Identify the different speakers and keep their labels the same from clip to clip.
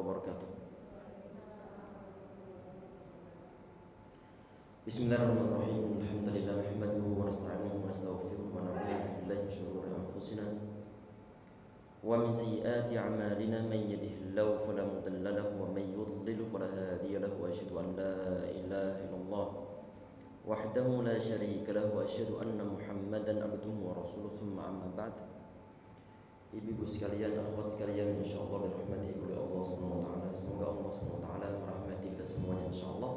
Speaker 1: wabarakatuh. Bismillahirrahmanirrahim. Alhamdulillah nahmaduhu wa nasta'inuhu wa nastaghfiruh wa na'udzu billahi min shururi anfusina wa min sayyiati a'malina man yahdihillahu fala mudilla lahu wa man yudlil fala hadiya lahu wa asyhadu an la ilaha illallah wahdahu la syarika lahu wa asyhadu anna Muhammadan abduhu wa rasuluhu thumma amma ba'd. Ibu-ibu sekalian, akhwat sekalian, insyaallah dirahmati oleh Allah Subhanahu wa taala. Semoga Allah Subhanahu wa taala merahmati kita semuanya insyaallah.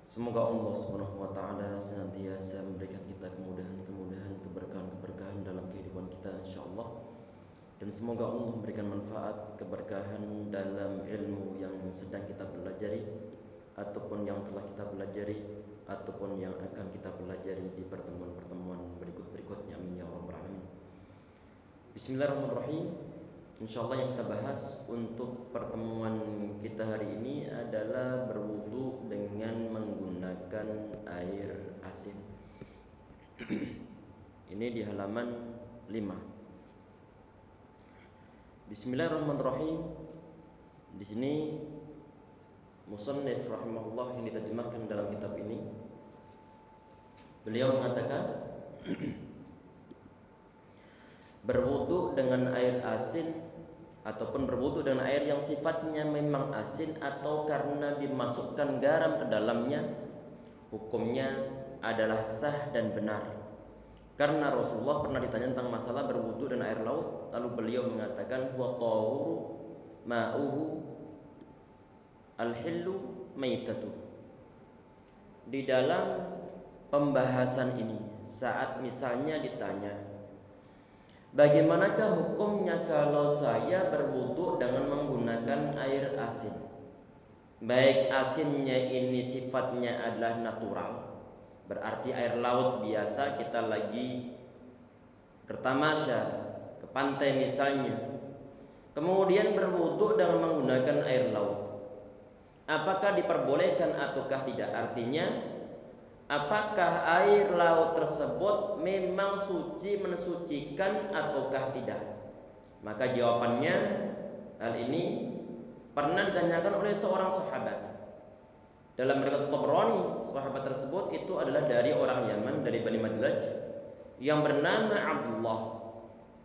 Speaker 1: Semoga Allah Subhanahu wa taala senantiasa memberikan kita kemudahan-kemudahan, keberkahan-keberkahan dalam kehidupan kita insyaallah. Dan semoga Allah memberikan manfaat, keberkahan dalam ilmu yang sedang kita pelajari ataupun yang telah kita pelajari ataupun yang akan kita pelajari di pertemuan-pertemuan berikut-berikutnya. Amin ya rabbal alamin. Bismillahirrahmanirrahim. Insyaallah yang kita bahas untuk pertemuan kita hari ini adalah berwudu dengan menggunakan air asin. Ini di halaman 5. Bismillahirrahmanirrahim. Di sini musannif rahimahullah yang diterjemahkan dalam kitab ini, beliau mengatakan berwudu dengan air asin ataupun berwudu dengan air yang sifatnya memang asin atau karena dimasukkan garam ke dalamnya, hukumnya adalah sah dan benar. Karena Rasulullah pernah ditanya tentang masalah berwudu dengan air laut, lalu beliau mengatakan huwa tahuru ma'uhu al-hillu maitatuh. Di dalam pembahasan ini, saat misalnya ditanya, bagaimanakah hukumnya kalau saya berwudu dengan menggunakan air asin? Baik asinnya ini sifatnya adalah natural, berarti air laut biasa, kita lagi bertamasya ke pantai misalnya, kemudian berwudu dengan menggunakan air laut, apakah diperbolehkan ataukah tidak? Artinya, apakah air laut tersebut memang suci, mensucikan ataukah tidak? Maka jawabannya, hal ini pernah ditanyakan oleh seorang sahabat. Dalam riwayat Tabrani, sahabat tersebut itu adalah dari orang Yaman, dari Bani Madlaj, yang bernama Abdullah.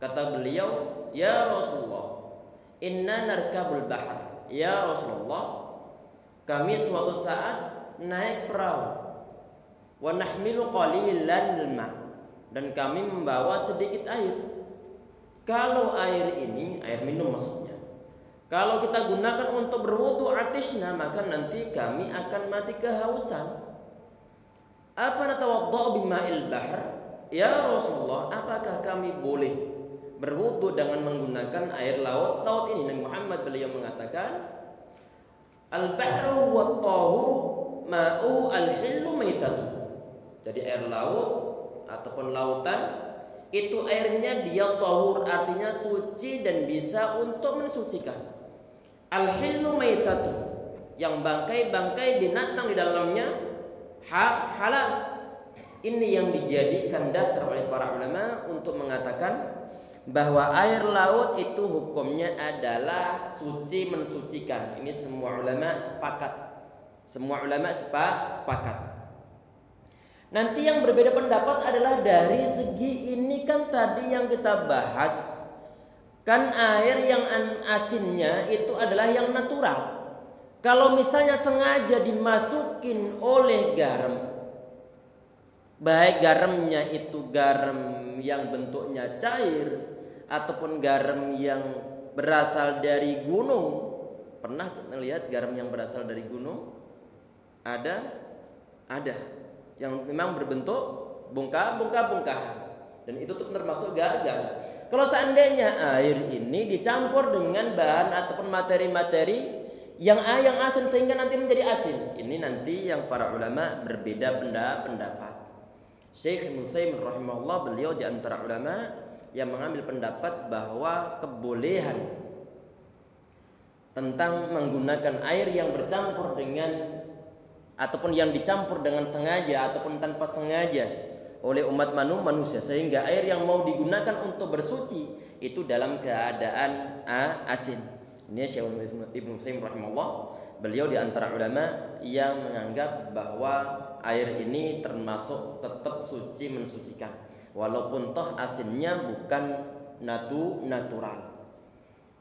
Speaker 1: Kata beliau, ya Rasulullah, inna narkabul bahar. Ya Rasulullah, kami suatu saat naik perahu, wa nahmilu qalilan ma, dan kami membawa sedikit air. Kalau air ini air minum maksudnya, kalau kita gunakan untuk berwudu atishna, maka nanti kami akan mati kehausan. Afa natawaddau bima'il bahr? Ya Rasulullah, apakah kami boleh berwudu dengan menggunakan air laut? Laut ini Nabi Muhammad beliau mengatakan, al-bahru wat tahuru ma'u al-hillu maitatuh. Jadi air laut ataupun lautan itu airnya dia tahur, artinya suci dan bisa untuk mensucikan. Al-hillu maitatuh, yang bangkai-bangkai binatang di dalamnya halal. Ini yang dijadikan dasar oleh para ulama untuk mengatakan bahwa air laut itu hukumnya adalah suci, mensucikan. Ini semua ulama sepakat. Semua ulama sepakat. Nanti yang berbeda pendapat adalah dari segi ini, kan tadi yang kita bahas kan air yang asinnya itu adalah yang natural. Kalau misalnya sengaja dimasukin oleh garam, baik garamnya itu garam yang bentuknya cair ataupun garam yang berasal dari gunung. Pernah melihat garam yang berasal dari gunung? Ada yang memang berbentuk bongkah-bongkahan, dan itu termasuk garam. Kalau seandainya air ini dicampur dengan bahan ataupun materi-materi yang asin sehingga nanti menjadi asin, ini nanti yang para ulama berbeda pendapat. Syekh Nusaimin rahimahullah, beliau di antara ulama yang mengambil pendapat bahwa kebolehan tentang menggunakan air yang bercampur dengan ataupun yang dicampur dengan sengaja ataupun tanpa sengaja oleh umat manusia, sehingga air yang mau digunakan untuk bersuci itu dalam keadaan asin. Ini Syekh Ibnu Utsaimin rahimahullah, beliau di antara ulama yang menganggap bahwa air ini termasuk tetap suci mensucikan, walaupun toh asinnya bukan natural.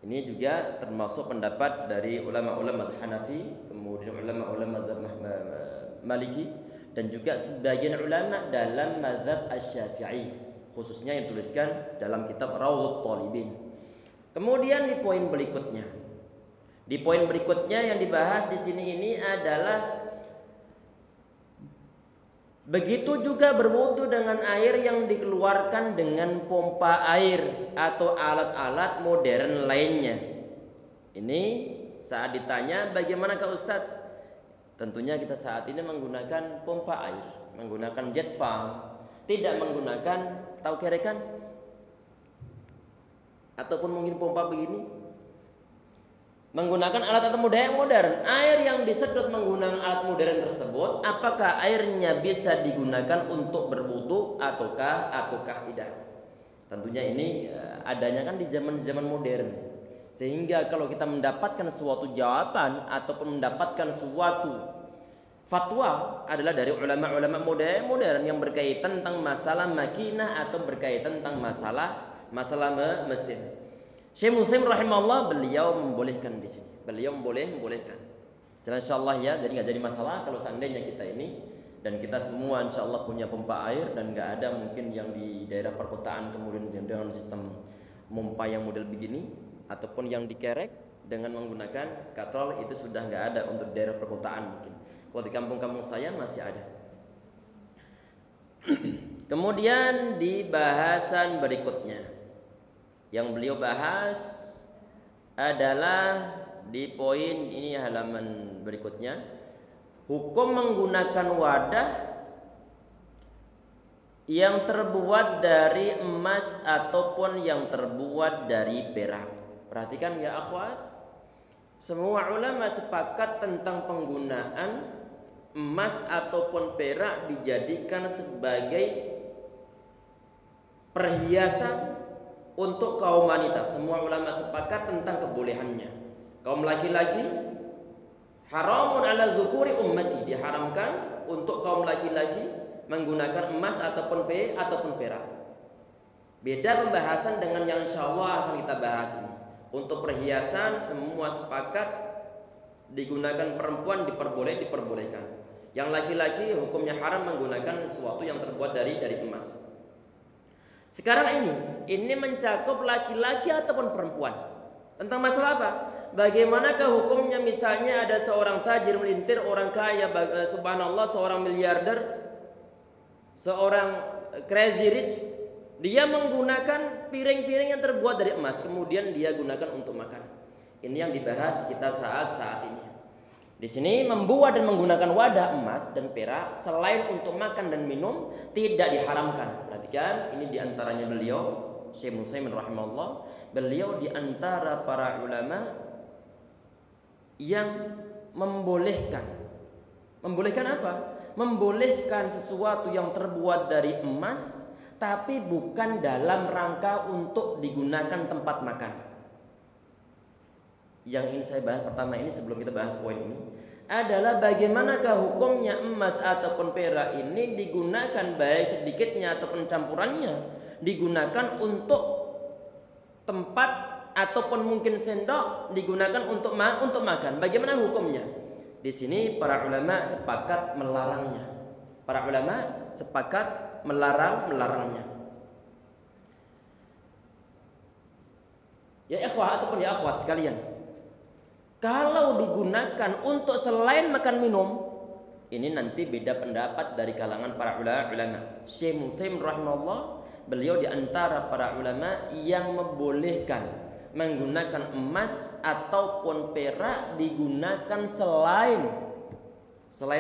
Speaker 1: Ini juga termasuk pendapat dari ulama-ulama Hanafi, kemudian ulama-ulama Maliki, dan juga sebagian ulama dalam mazhab Asy-Syafi'i, khususnya yang dituliskan dalam kitab Rawdhut Thalibin. Kemudian di poin berikutnya yang dibahas di sini ini adalah begitu juga berwudu dengan air yang dikeluarkan dengan pompa air atau alat-alat modern lainnya. Ini saat ditanya bagaimana Kak Ustadz? Tentunya kita saat ini menggunakan pompa air, menggunakan jet pump, tidak menggunakan tahu kerekan ataupun mungkin pompa begini, menggunakan alat-alat modern. Air yang disedot menggunakan alat modern tersebut, apakah airnya bisa digunakan untuk berwudu ataukah tidak? Tentunya ini adanya kan di zaman modern, sehingga kalau kita mendapatkan suatu jawaban ataupun mendapatkan suatu fatwa adalah dari ulama-ulama modern yang berkaitan tentang masalah makinah atau berkaitan tentang masalah mesin. Syekh Muslim rahimahullah beliau membolehkan di sini. Beliau membolehkan. Jadi insyaallah ya, jadi nggak jadi masalah kalau seandainya kita ini dan kita semua insyaallah punya pompa air dan nggak ada mungkin yang di daerah perkotaan kemudian dengan sistem pompa yang model begini ataupun yang dikerek dengan menggunakan katrol, itu sudah nggak ada untuk daerah perkotaan mungkin. Kalau di kampung-kampung saya masih ada. Kemudian di bahasan berikutnya yang beliau bahas adalah di poin ini halaman berikutnya, hukum menggunakan wadah yang terbuat dari emas ataupun yang terbuat dari perak. Perhatikan ya akhwat, semua ulama sepakat tentang penggunaan emas ataupun perak dijadikan sebagai perhiasan untuk kaum wanita. Semua ulama sepakat tentang kebolehannya. Kaum laki-laki haramun ala dzukuri ummati, diharamkan untuk kaum laki-laki menggunakan emas ataupun perak. Beda pembahasan dengan yang insyaallah akan kita bahas ini. Untuk perhiasan semua sepakat digunakan perempuan diperbolehkan. Yang laki-laki hukumnya haram menggunakan sesuatu yang terbuat dari emas. Sekarang ini mencakup laki-laki ataupun perempuan. Tentang masalah apa? Bagaimanakah hukumnya misalnya ada seorang tajir melintir, orang kaya, subhanallah, seorang miliarder, seorang crazy rich, dia menggunakan piring-piring yang terbuat dari emas, kemudian dia gunakan untuk makan. Ini yang dibahas kita saat ini. Di sini membuat dan menggunakan wadah emas dan perak selain untuk makan dan minum tidak diharamkan. Perhatikan, ini diantaranya beliau Syekh Utsaimin rahimahullah, beliau diantara para ulama yang membolehkan apa? Membolehkan sesuatu yang terbuat dari emas tapi bukan dalam rangka untuk digunakan tempat makan. Yang ingin saya bahas pertama ini sebelum kita bahas poin ini adalah bagaimanakah hukumnya emas ataupun perak ini digunakan baik sedikitnya ataupun campurannya digunakan untuk tempat ataupun mungkin sendok digunakan untuk makan. Bagaimana hukumnya? Di sini para ulama sepakat melarangnya. Para ulama sepakat melarangnya. Ya ikhwah ataupun ya akhwat sekalian, kalau digunakan untuk selain makan minum, ini nanti beda pendapat dari kalangan para ulama. Syekh Utsaimin rahimahullah, beliau diantara para ulama yang membolehkan menggunakan emas ataupun perak digunakan selain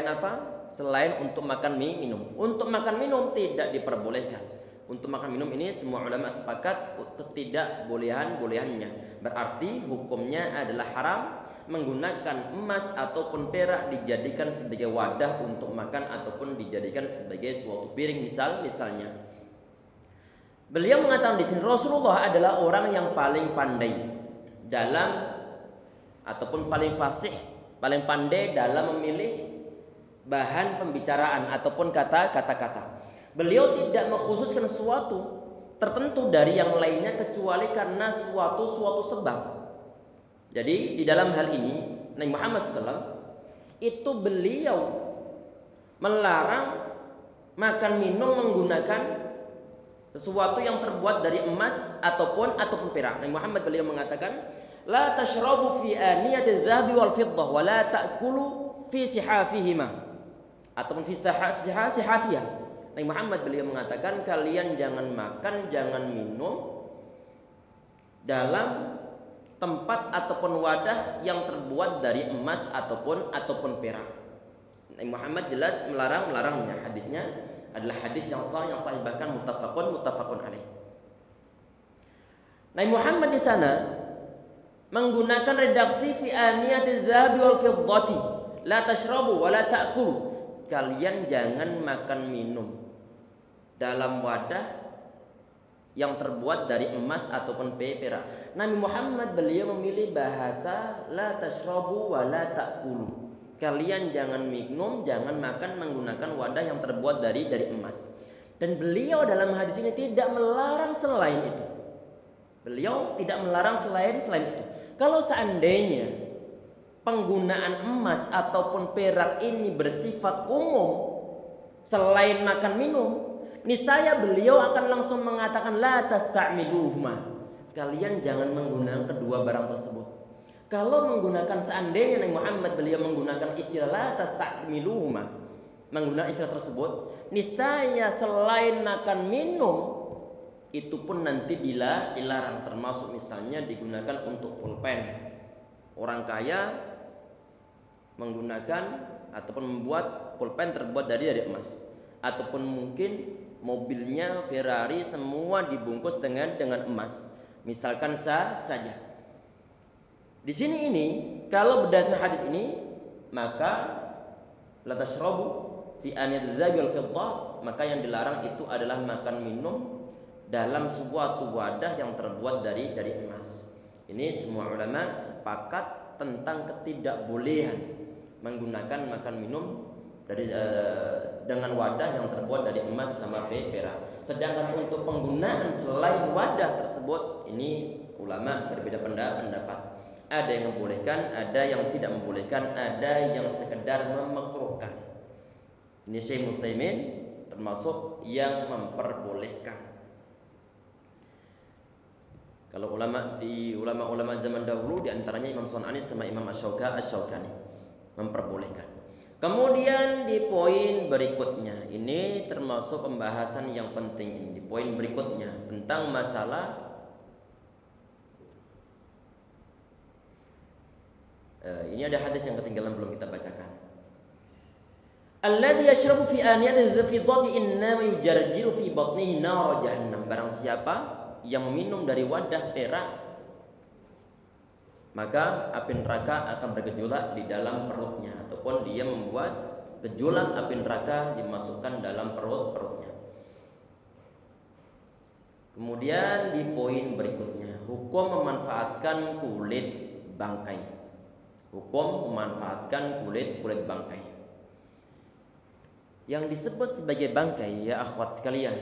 Speaker 1: apa? Selain untuk makan minum. Untuk makan minum tidak diperbolehkan. Untuk makan minum ini semua ulama sepakat ketidakbolehannya. Berarti hukumnya adalah haram menggunakan emas ataupun perak dijadikan sebagai wadah untuk makan ataupun dijadikan sebagai suatu piring misalnya. Beliau mengatakan di sini Rasulullah adalah orang yang paling pandai dalam ataupun paling fasih, paling pandai dalam memilih bahan pembicaraan ataupun kata-kata. Beliau tidak mengkhususkan sesuatu tertentu dari yang lainnya kecuali karena suatu sebab. Jadi di dalam hal ini Nabi Muhammad SAW itu beliau melarang makan minum menggunakan sesuatu yang terbuat dari emas ataupun perak. Nabi Muhammad beliau mengatakan, la tashrabu fi aniyati adh-dhahabi wal fiddah wa la ta'kulu fi sihafihima ataupun fi sihafiyah. Nabi Muhammad beliau mengatakan, kalian jangan makan, jangan minum dalam tempat ataupun wadah yang terbuat dari emas ataupun perak. Nabi Muhammad jelas melarangnya. Hadisnya adalah hadis yang sahih bahkan muttafaqun alaih. Nabi Muhammad di sana menggunakan redaksi fi aniyati dzahabi wal fiddati la tashrabu wa la ta'kulu. Kalian jangan makan minum dalam wadah yang terbuat dari emas ataupun perak. Nabi Muhammad beliau memilih bahasa la tashrabu wa la ta'kulu. Kalian jangan minum, jangan makan menggunakan wadah yang terbuat dari emas. Dan beliau dalam hadis ini tidak melarang selain itu. Beliau tidak melarang selain itu. Kalau seandainya penggunaan emas ataupun perak ini bersifat umum selain makan minum, niscaya beliau akan langsung mengatakan la tasta'miluhuma. Kalian jangan menggunakan kedua barang tersebut. Kalau menggunakan seandainya Nabi Muhammad beliau menggunakan istilah la tasta'miluhuma, menggunakan istilah tersebut, niscaya selain makan minum itu pun nanti dilarang, termasuk misalnya digunakan untuk pulpen. Orang kaya menggunakan ataupun membuat pulpen terbuat dari emas, ataupun mungkin mobilnya Ferrari semua dibungkus dengan emas, misalkan saja. Di sini ini kalau berdasarkan hadis ini, maka la tashrabu fi aniyati dzahabi wal fiddah, maka yang dilarang itu adalah makan minum dalam suatu wadah yang terbuat dari emas. Ini semua ulama sepakat tentang ketidakbolehan menggunakan makan minum dari dengan wadah yang terbuat dari emas sama perak. Sedangkan untuk penggunaan selain wadah tersebut, ini ulama berbeda pendapat. Ada yang membolehkan, ada yang tidak membolehkan, ada yang sekedar memakruhkan. Ini Syekh Utsaimin termasuk yang memperbolehkan. Kalau ulama zaman dahulu diantaranya Imam Sun'ani sama Imam Asy-Syaukani memperbolehkan. Kemudian di poin berikutnya, ini termasuk pembahasan yang penting ini. Di poin berikutnya tentang masalah ini ada hadis yang ketinggalan belum kita bacakan. Alladzi yashrabu fi aniyati dzafidati inna yujarjiru fi batnihi nar jahannam. Barang siapa yang meminum dari wadah perak, maka api neraka akan bergejolak di dalam perutnya, ataupun dia membuat gejolak api neraka dimasukkan dalam perutnya. Kemudian di poin berikutnya, hukum memanfaatkan kulit bangkai. Hukum memanfaatkan kulit bangkai. Yang disebut sebagai bangkai, ya akhwat sekalian,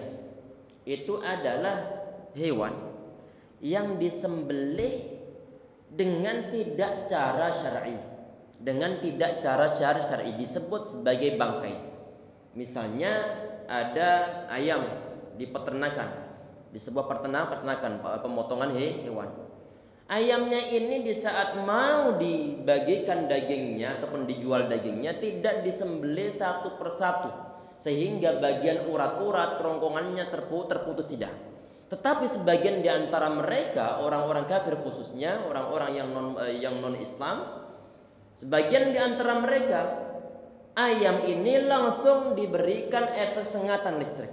Speaker 1: itu adalah hewan yang disembelih dengan tidak cara syar'i. Dengan tidak cara syar'i disebut sebagai bangkai. Misalnya ada ayam di peternakan, di sebuah peternakan pemotongan hewan. Ayamnya ini di saat mau dibagikan dagingnya ataupun dijual dagingnya tidak disembelih satu persatu sehingga bagian urat-urat kerongkongannya terputus, tidak. Tetapi sebagian di antara mereka, orang-orang kafir khususnya, orang-orang yang non Islam, sebagian di antara mereka ayam ini langsung diberikan efek sengatan listrik.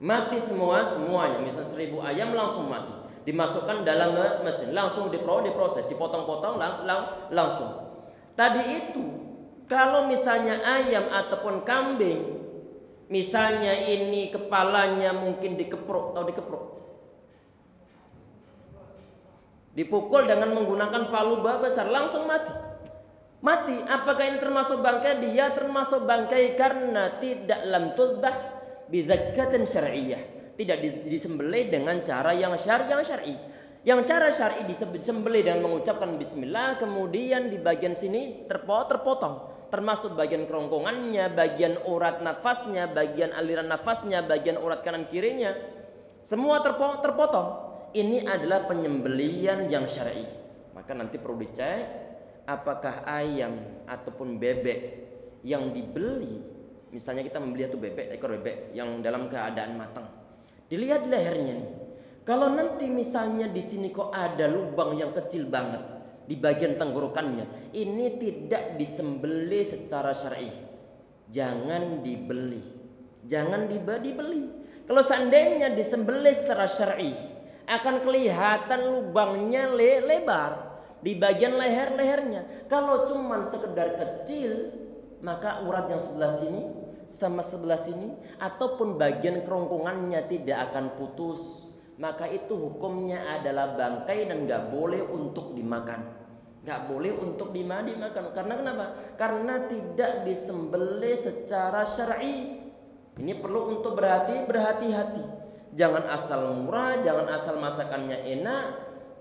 Speaker 1: Mati semuanya, misal 1000 ayam langsung mati. Dimasukkan dalam mesin, langsung diproses, dipotong-potong langsung. Tadi itu kalau misalnya ayam ataupun kambing, misalnya ini kepalanya mungkin dikepruk. Dipukul dengan menggunakan palu besar, langsung mati. Mati. Apakah ini termasuk bangkai? Dia termasuk bangkai karena tidak lam tudbah bidzakatin syar'iyyah. Tidak disembelih dengan cara yang syar'i. Yang cara syar'i disembelih dengan mengucapkan bismillah, kemudian di bagian sini terpotong, termasuk bagian kerongkongannya, bagian urat nafasnya, bagian aliran nafasnya, bagian urat kanan kirinya, semua terpotong. Ini adalah penyembelihan yang syar'i. Maka nanti perlu dicek apakah ayam ataupun bebek yang dibeli, misalnya kita membeli satu bebek, ekor bebek yang dalam keadaan matang, dilihat di lehernya nih. Kalau nanti misalnya di sini kok ada lubang yang kecil banget di bagian tenggorokannya, ini tidak disembelih secara syar'i. Jangan dibeli. Jangan dibeli. Kalau seandainya disembelih secara syar'i, akan kelihatan lubangnya lebar di bagian lehernya. Kalau cuman sekedar kecil, maka urat yang sebelah sini sama sebelah sini ataupun bagian kerongkongannya tidak akan putus, maka itu hukumnya adalah bangkai dan nggak boleh untuk dimakan. Nggak boleh untuk dimakan. Karena kenapa? Karena tidak disembelih secara syar'i. Ini perlu untuk berhati-hati. Jangan asal murah, jangan asal masakannya enak,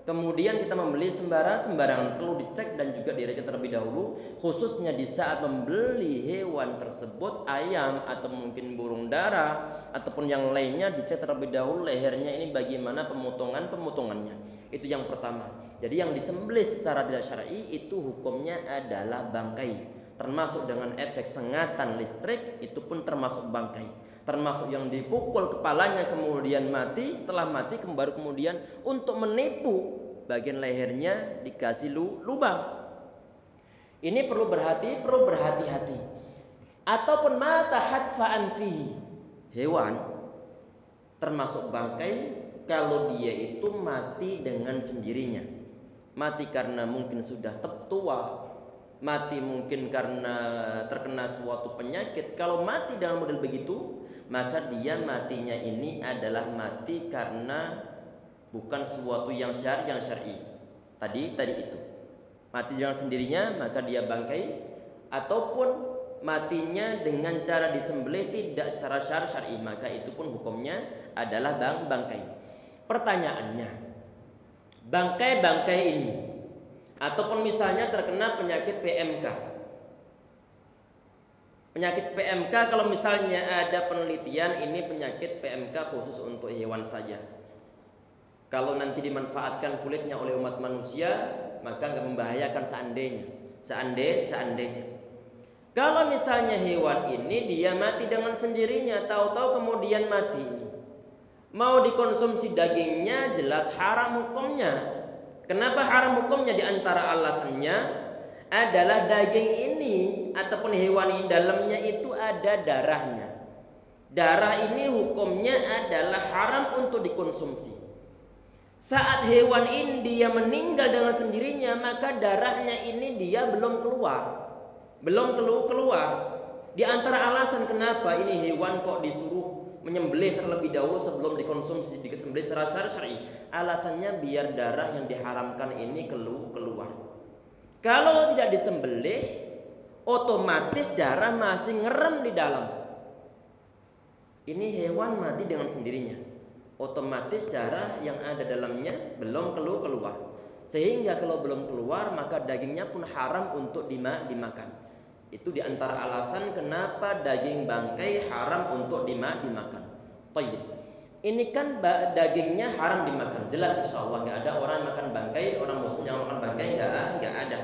Speaker 1: kemudian kita membeli sembarangan. Perlu dicek dan juga direcek terlebih dahulu, khususnya di saat membeli hewan tersebut, ayam atau mungkin burung dara ataupun yang lainnya, dicek terlebih dahulu lehernya ini bagaimana pemotongannya. Itu yang pertama. Jadi yang disembelih secara tidak syar'i itu hukumnya adalah bangkai, termasuk dengan efek sengatan listrik, itu pun termasuk bangkai. Termasuk yang dipukul kepalanya kemudian mati, setelah mati baru kemudian untuk menipu bagian lehernya dikasih lubang. Ini perlu berhati-hati. Ataupun mata hatfa'an fihi, hewan termasuk bangkai kalau dia itu mati dengan sendirinya. Mati karena mungkin sudah tua, mati mungkin karena terkena suatu penyakit. Kalau mati dalam model begitu, maka dia matinya ini adalah mati karena bukan sesuatu yang syar'i. Tadi itu. Mati dengan sendirinya maka dia bangkai, ataupun matinya dengan cara disembelih tidak secara syar'i, maka itu pun hukumnya adalah bangkai. Pertanyaannya, bangkai ini ataupun misalnya terkena penyakit PMK. Penyakit PMK, kalau misalnya ada penelitian ini penyakit PMK khusus untuk hewan saja. Kalau nanti dimanfaatkan kulitnya oleh umat manusia, maka nggak membahayakan seandainya. Kalau misalnya hewan ini dia mati dengan sendirinya, tahu-tahu kemudian mati ini, mau dikonsumsi dagingnya jelas haram hukumnya. Kenapa haram hukumnya? Di antara alasannya adalah daging ini ataupun hewan ini dalamnya itu ada darahnya. Darah ini hukumnya adalah haram untuk dikonsumsi. Saat hewan ini dia meninggal dengan sendirinya, maka darahnya ini dia belum keluar. Di antara alasan kenapa ini hewan kok disuruh menyembelih terlebih dahulu sebelum dikonsumsi, disembelih secara syar'i, alasannya biar darah yang diharamkan ini keluar. Kalau tidak disembelih, otomatis darah masih ngerem di dalam. Ini hewan mati dengan sendirinya, otomatis darah yang ada dalamnya belum keluar. Sehingga kalau belum keluar, maka dagingnya pun haram untuk dimakan. Itu diantara alasan kenapa daging bangkai haram untuk dimakan. Tayyib. Ini kan dagingnya haram dimakan, jelas insya Allah nggak ada orang makan bangkai, orang muslim yang makan bangkai nggak ada.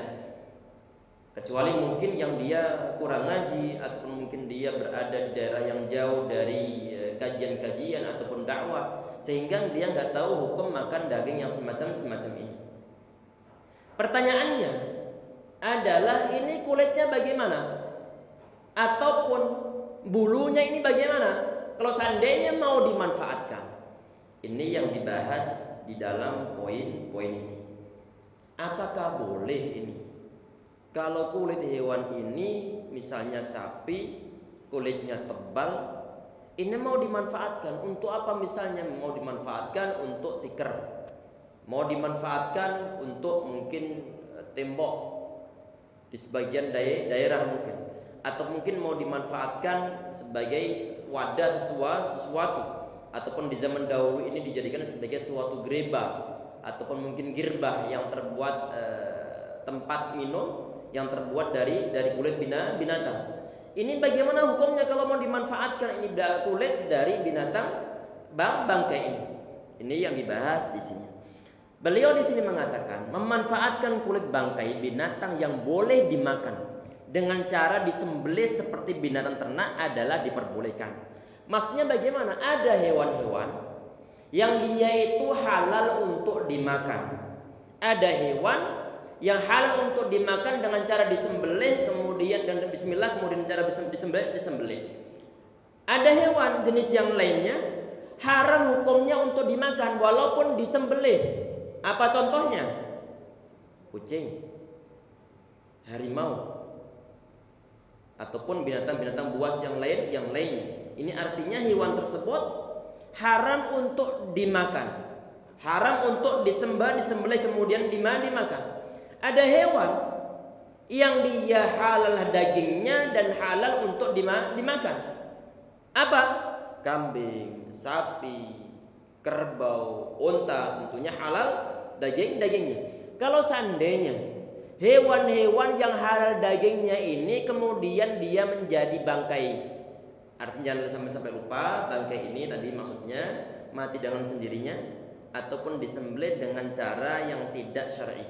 Speaker 1: Kecuali mungkin yang dia kurang ngaji ataupun mungkin dia berada di daerah yang jauh dari kajian-kajian ataupun dakwah, sehingga dia nggak tahu hukum makan daging yang semacam ini. Pertanyaannya adalah ini kulitnya bagaimana? Ataupun bulunya ini bagaimana? Kalau seandainya mau dimanfaatkan, ini yang dibahas di dalam poin-poin ini. Apakah boleh ini? Kalau kulit hewan ini, misalnya sapi, kulitnya tebal, ini mau dimanfaatkan untuk apa? Misalnya mau dimanfaatkan untuk tikar. mau dimanfaatkan untuk mungkin tembok di sebagian daerah mungkin, atau mungkin mau dimanfaatkan sebagai wadah sesuatu, ataupun di zaman dahulu ini dijadikan sebagai suatu gereba ataupun mungkin girbah yang terbuat tempat minum yang terbuat dari kulit binatang. Ini bagaimana hukumnya kalau mau dimanfaatkan ini kulit dari binatang bangkai ini? Ini yang dibahas di sini. Beliau di sini mengatakan memanfaatkan kulit bangkai binatang yang boleh dimakan dengan cara disembelih seperti binatang ternak adalah diperbolehkan. Maksudnya bagaimana? Ada hewan-hewan yang dia itu halal untuk dimakan. Ada hewan yang halal untuk dimakan dengan cara disembelih, kemudian dan bismillah, kemudian cara disembelih. Ada hewan jenis yang lainnya haram hukumnya untuk dimakan walaupun disembelih. Apa contohnya? Kucing, harimau, ataupun binatang-binatang buas yang lainnya. Ini artinya hewan tersebut haram untuk dimakan, haram untuk disembelih kemudian dimakan. Ada hewan yang dia halal dagingnya dan halal untuk dimakan. Apa? Kambing, sapi, kerbau, unta, tentunya halal dagingnya. Kalau seandainya hewan-hewan yang halal dagingnya ini kemudian dia menjadi bangkai, artinya jangan sampai lupa, bangkai ini tadi maksudnya mati dengan sendirinya ataupun disembelih dengan cara yang tidak syar'i.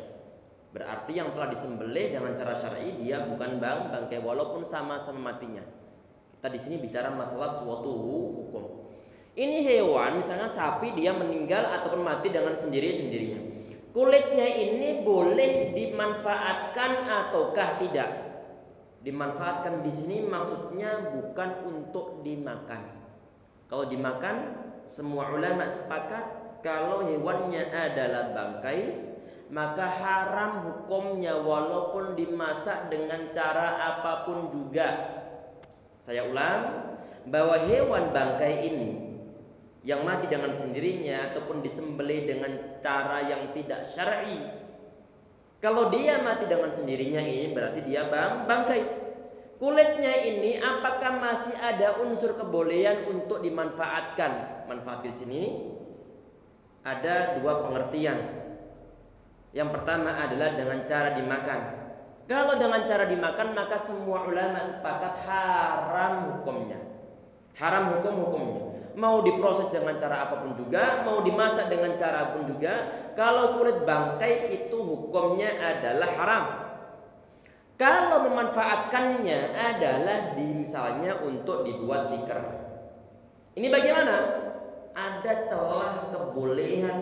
Speaker 1: Berarti yang telah disembelih dengan cara syar'i dia bukan bangkai walaupun sama-sama matinya. Kita di sini bicara masalah suatu hukum. Ini hewan misalnya sapi dia meninggal ataupun mati dengan sendirinya. Kulitnya ini boleh dimanfaatkan ataukah tidak? Dimanfaatkan di sini maksudnya bukan untuk dimakan. Kalau dimakan, semua ulama sepakat kalau hewannya adalah bangkai, maka haram hukumnya walaupun dimasak dengan cara apapun juga. Saya ulang, bahwa hewan bangkai ini yang mati dengan sendirinya ataupun disembelih dengan cara yang tidak syar'i, kalau dia mati dengan sendirinya ini berarti dia bangkai. Kulitnya ini apakah masih ada unsur kebolehan untuk dimanfaatkan? Manfaat di sini ada dua pengertian. Yang pertama adalah dengan cara dimakan. Kalau dengan cara dimakan maka semua ulama sepakat haram hukumnya. Haram hukumnya. Mau diproses dengan cara apapun juga, mau dimasak dengan cara apapun juga, kalau kulit bangkai itu hukumnya adalah haram. Kalau memanfaatkannya adalah misalnya untuk dibuat tikar. Ini bagaimana? Ada celah kebolehan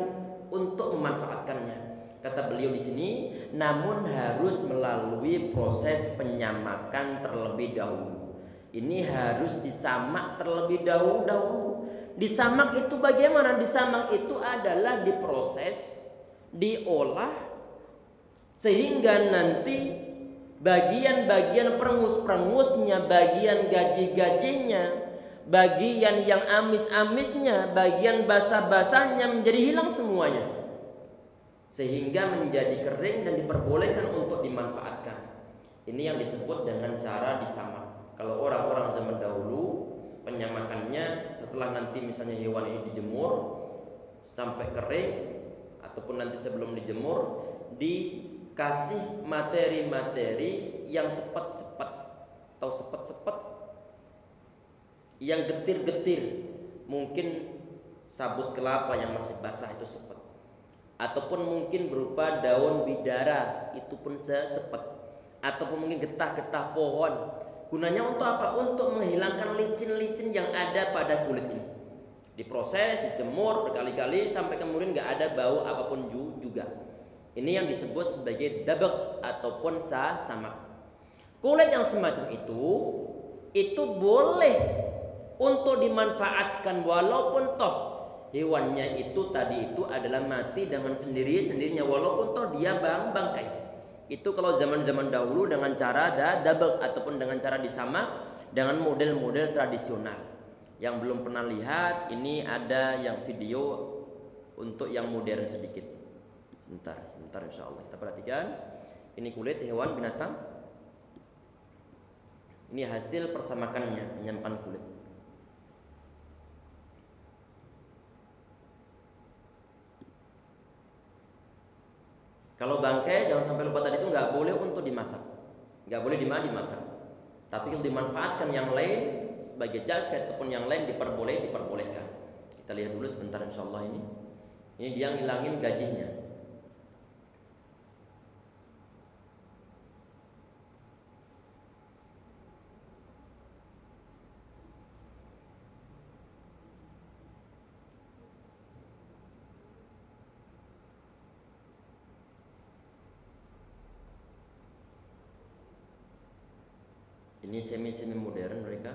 Speaker 1: untuk memanfaatkannya. Kata beliau di sini, namun harus melalui proses penyamakan terlebih dahulu. Ini harus disamak terlebih dahulu. Disamak itu bagaimana? Disamak itu adalah diproses, diolah, sehingga nanti bagian-bagian perengus-perengusnya, bagian gaji-gajinya, bagian yang amis-amisnya, bagian basah-basahnya menjadi hilang semuanya, sehingga menjadi kering dan diperbolehkan untuk dimanfaatkan. Ini yang disebut dengan cara disamak. Kalau orang-orang zaman dahulu penyamakannya setelah nanti misalnya hewan ini dijemur sampai kering, ataupun nanti sebelum dijemur dikasih materi-materi yang sepet-sepet atau sepet-sepet yang getir-getir, mungkin sabut kelapa yang masih basah itu sepet, ataupun mungkin berupa daun bidara itu pun sepet, ataupun mungkin getah-getah pohon. Gunanya untuk apa? Untuk menghilangkan licin-licin yang ada pada kulit ini. Diproses, dijemur berkali-kali sampai kemudian nggak ada bau apapun juga. Ini yang disebut sebagai dabak ataupun samak. Kulit yang semacam itu boleh untuk dimanfaatkan walaupun toh hewannya itu tadi itu adalah mati dengan sendirinya walaupun toh dia bangkai. Itu kalau zaman-zaman dahulu dengan cara dabak ataupun dengan cara disamak dengan model-model tradisional. Yang belum pernah lihat, ini ada yang video untuk yang modern sedikit. Sebentar insya Allah. Kita perhatikan. Ini kulit hewan binatang. Ini hasil persamakannya, penyamakan kulit. Kalau bangkai jangan sampai lupa tadi itu nggak boleh untuk dimasak, nggak boleh dimasak. Tapi kalau dimanfaatkan yang lain sebagai jaket ataupun yang lain diperbolehkan. Kita lihat dulu sebentar insya Allah ini. Ini dia ngilangin gajinya. Ini semi modern mereka.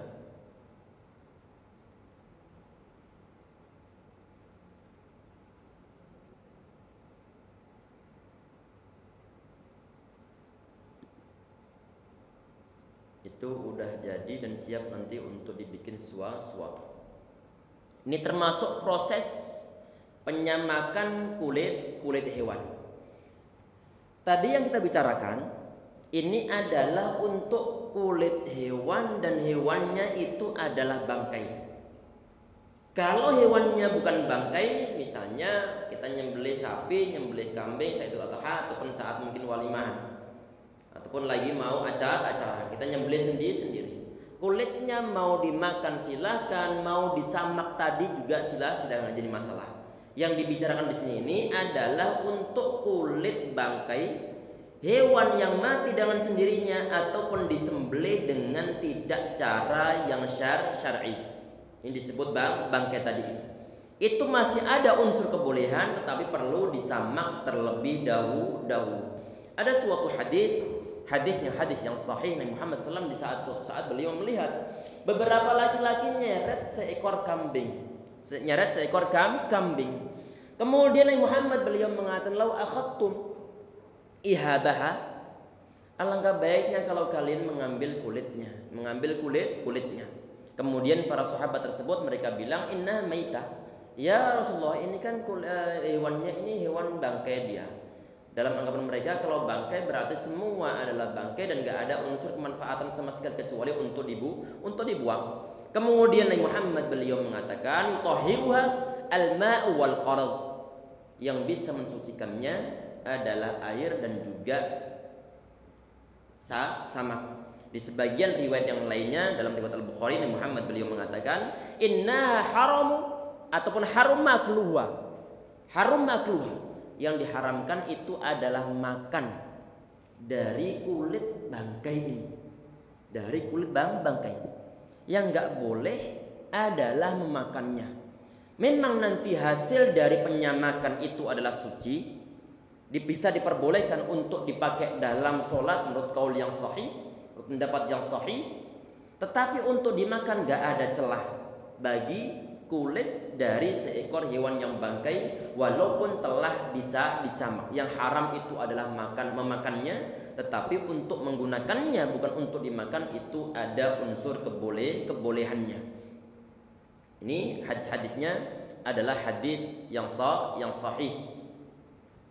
Speaker 1: Itu udah jadi dan siap nanti untuk dibikin sesuatu. Ini termasuk proses penyamakan kulit hewan. Tadi yang kita bicarakan ini adalah untuk kulit hewan dan hewannya itu adalah bangkai. Kalau hewannya bukan bangkai, misalnya kita nyembelih sapi, nyembelih kambing saat Idul Adha ataupun saat mungkin walimahan ataupun lagi mau acara, kita nyembelih sendiri. Kulitnya mau dimakan silahkan, mau disamak tadi juga silahkan, nggak jadi masalah. Yang dibicarakan di sini ini adalah untuk kulit bangkai hewan yang mati dengan sendirinya ataupun disembelih dengan tidak cara yang syar'i. Ini disebut bangkai tadi ini. Itu masih ada unsur kebolehan tetapi perlu disamak terlebih dahulu. Ada suatu hadis yang sahih Nabi Muhammad SAW di saat beliau melihat beberapa laki-laki nyeret seekor kambing. Kemudian Nabi Muhammad beliau mengatakan lau akhadtum ihabaha, alangkah baiknya kalau kalian mengambil kulitnya. Kemudian para sahabat tersebut mereka bilang inna maitah, ya Rasulullah ini kan hewannya ini hewan bangkai dia. Dalam anggapan mereka kalau bangkai berarti semua adalah bangkai dan gak ada unsur kemanfaatan sama sekali kecuali untuk dibuang. Kemudian Nabi Muhammad beliau mengatakan tahiruha al-ma'u wal qarad, yang bisa mensucikannya adalah air dan juga samak. Di sebagian riwayat yang lainnya dalam riwayat Al-Bukhari Nabi Muhammad beliau mengatakan inna haramu ataupun harum makluha, yang diharamkan itu adalah makan dari kulit bangkai ini, dari kulit bangkai. Yang nggak boleh adalah memakannya. Memang nanti hasil dari penyamakan itu adalah suci, bisa diperbolehkan untuk dipakai dalam sholat menurut kaul yang sahih, pendapat yang sahih. Tetapi untuk dimakan gak ada celah bagi kulit dari seekor hewan yang bangkai walaupun telah disamak. Yang haram itu adalah memakannya, tetapi untuk menggunakannya bukan untuk dimakan itu ada unsur kebolehannya. Ini hadisnya adalah hadis yang sahih.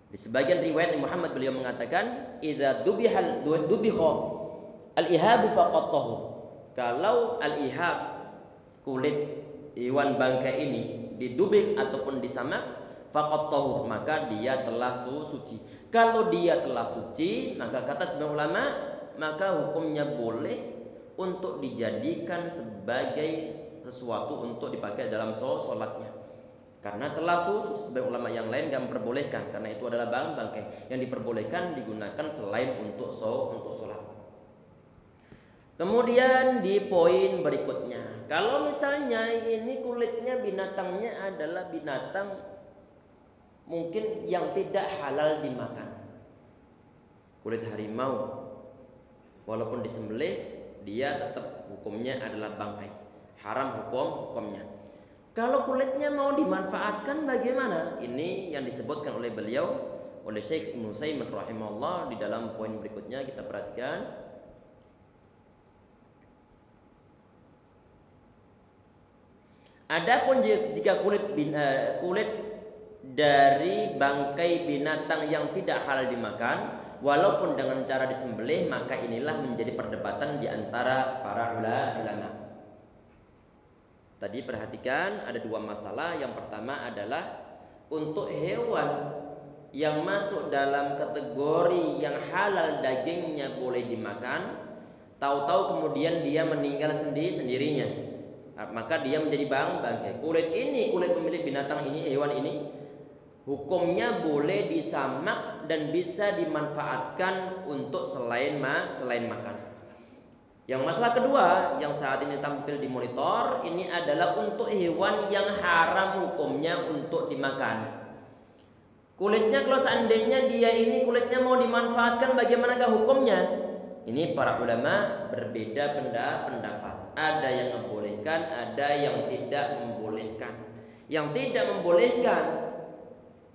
Speaker 1: Di sebagian riwayat Muhammad beliau mengatakan idza dubiha al-ihabu faqad tahur. Kalau al-ihab kulit hewan bangkai ini didubik ataupun disamak faqad tahur, maka dia telah suci. Kalau dia telah suci, maka kata sebagian ulama, maka hukumnya boleh untuk dijadikan sebagai sesuatu untuk dipakai dalam sholatnya. Karena telah sebagian ulama yang lain gak memperbolehkan, karena itu adalah bangkai. Yang diperbolehkan digunakan selain untuk sholat. Kemudian di poin berikutnya, kalau misalnya ini kulitnya binatangnya adalah binatang mungkin yang tidak halal dimakan, kulit harimau, walaupun disembelih dia tetap hukumnya adalah bangkai, haram hukumnya. Kalau kulitnya mau dimanfaatkan bagaimana? Ini yang disebutkan oleh beliau, oleh Syekh Ibnu Utsaimin rahimahullah di dalam poin berikutnya. Kita perhatikan. Adapun jika kulit dari bangkai binatang yang tidak halal dimakan walaupun dengan cara disembelih, maka inilah menjadi perdebatan di antara para ulama. Tadi perhatikan ada dua masalah. Yang pertama adalah untuk hewan yang masuk dalam kategori yang halal dagingnya boleh dimakan, tahu-tahu kemudian dia meninggal sendirinya, maka dia menjadi bangkai. Kulit pemilik binatang ini, hewan ini, hukumnya boleh disamak dan bisa dimanfaatkan untuk selain makan. Yang masalah kedua yang saat ini tampil di monitor ini adalah untuk hewan yang haram hukumnya untuk dimakan. Kulitnya kalau seandainya dia ini kulitnya mau dimanfaatkan, bagaimanakah hukumnya? Ini para ulama berbeda pendapat. Ada yang membolehkan, ada yang tidak membolehkan. Yang tidak membolehkan,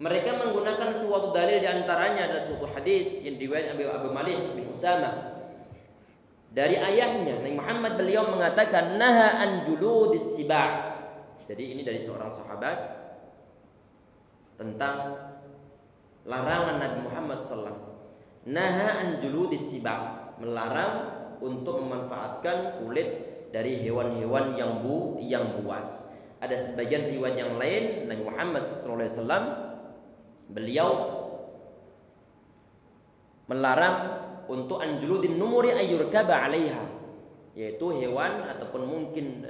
Speaker 1: mereka menggunakan suatu dalil, di antaranya adalah suatu hadis yang diriwayatkan Abu Malik bin Usama dari ayahnya Nabi Muhammad, beliau mengatakan naha an juludis siba'. Jadi ini dari seorang sahabat tentang larangan Nabi Muhammad SAW. Naha an juludis siba', melarang untuk memanfaatkan kulit dari hewan-hewan yang buas. Ada sebagian riwayat yang lain Nabi Muhammad SAW beliau melarang untuk anjuludin numuri ayyurkaba 'alaiha, yaitu hewan ataupun mungkin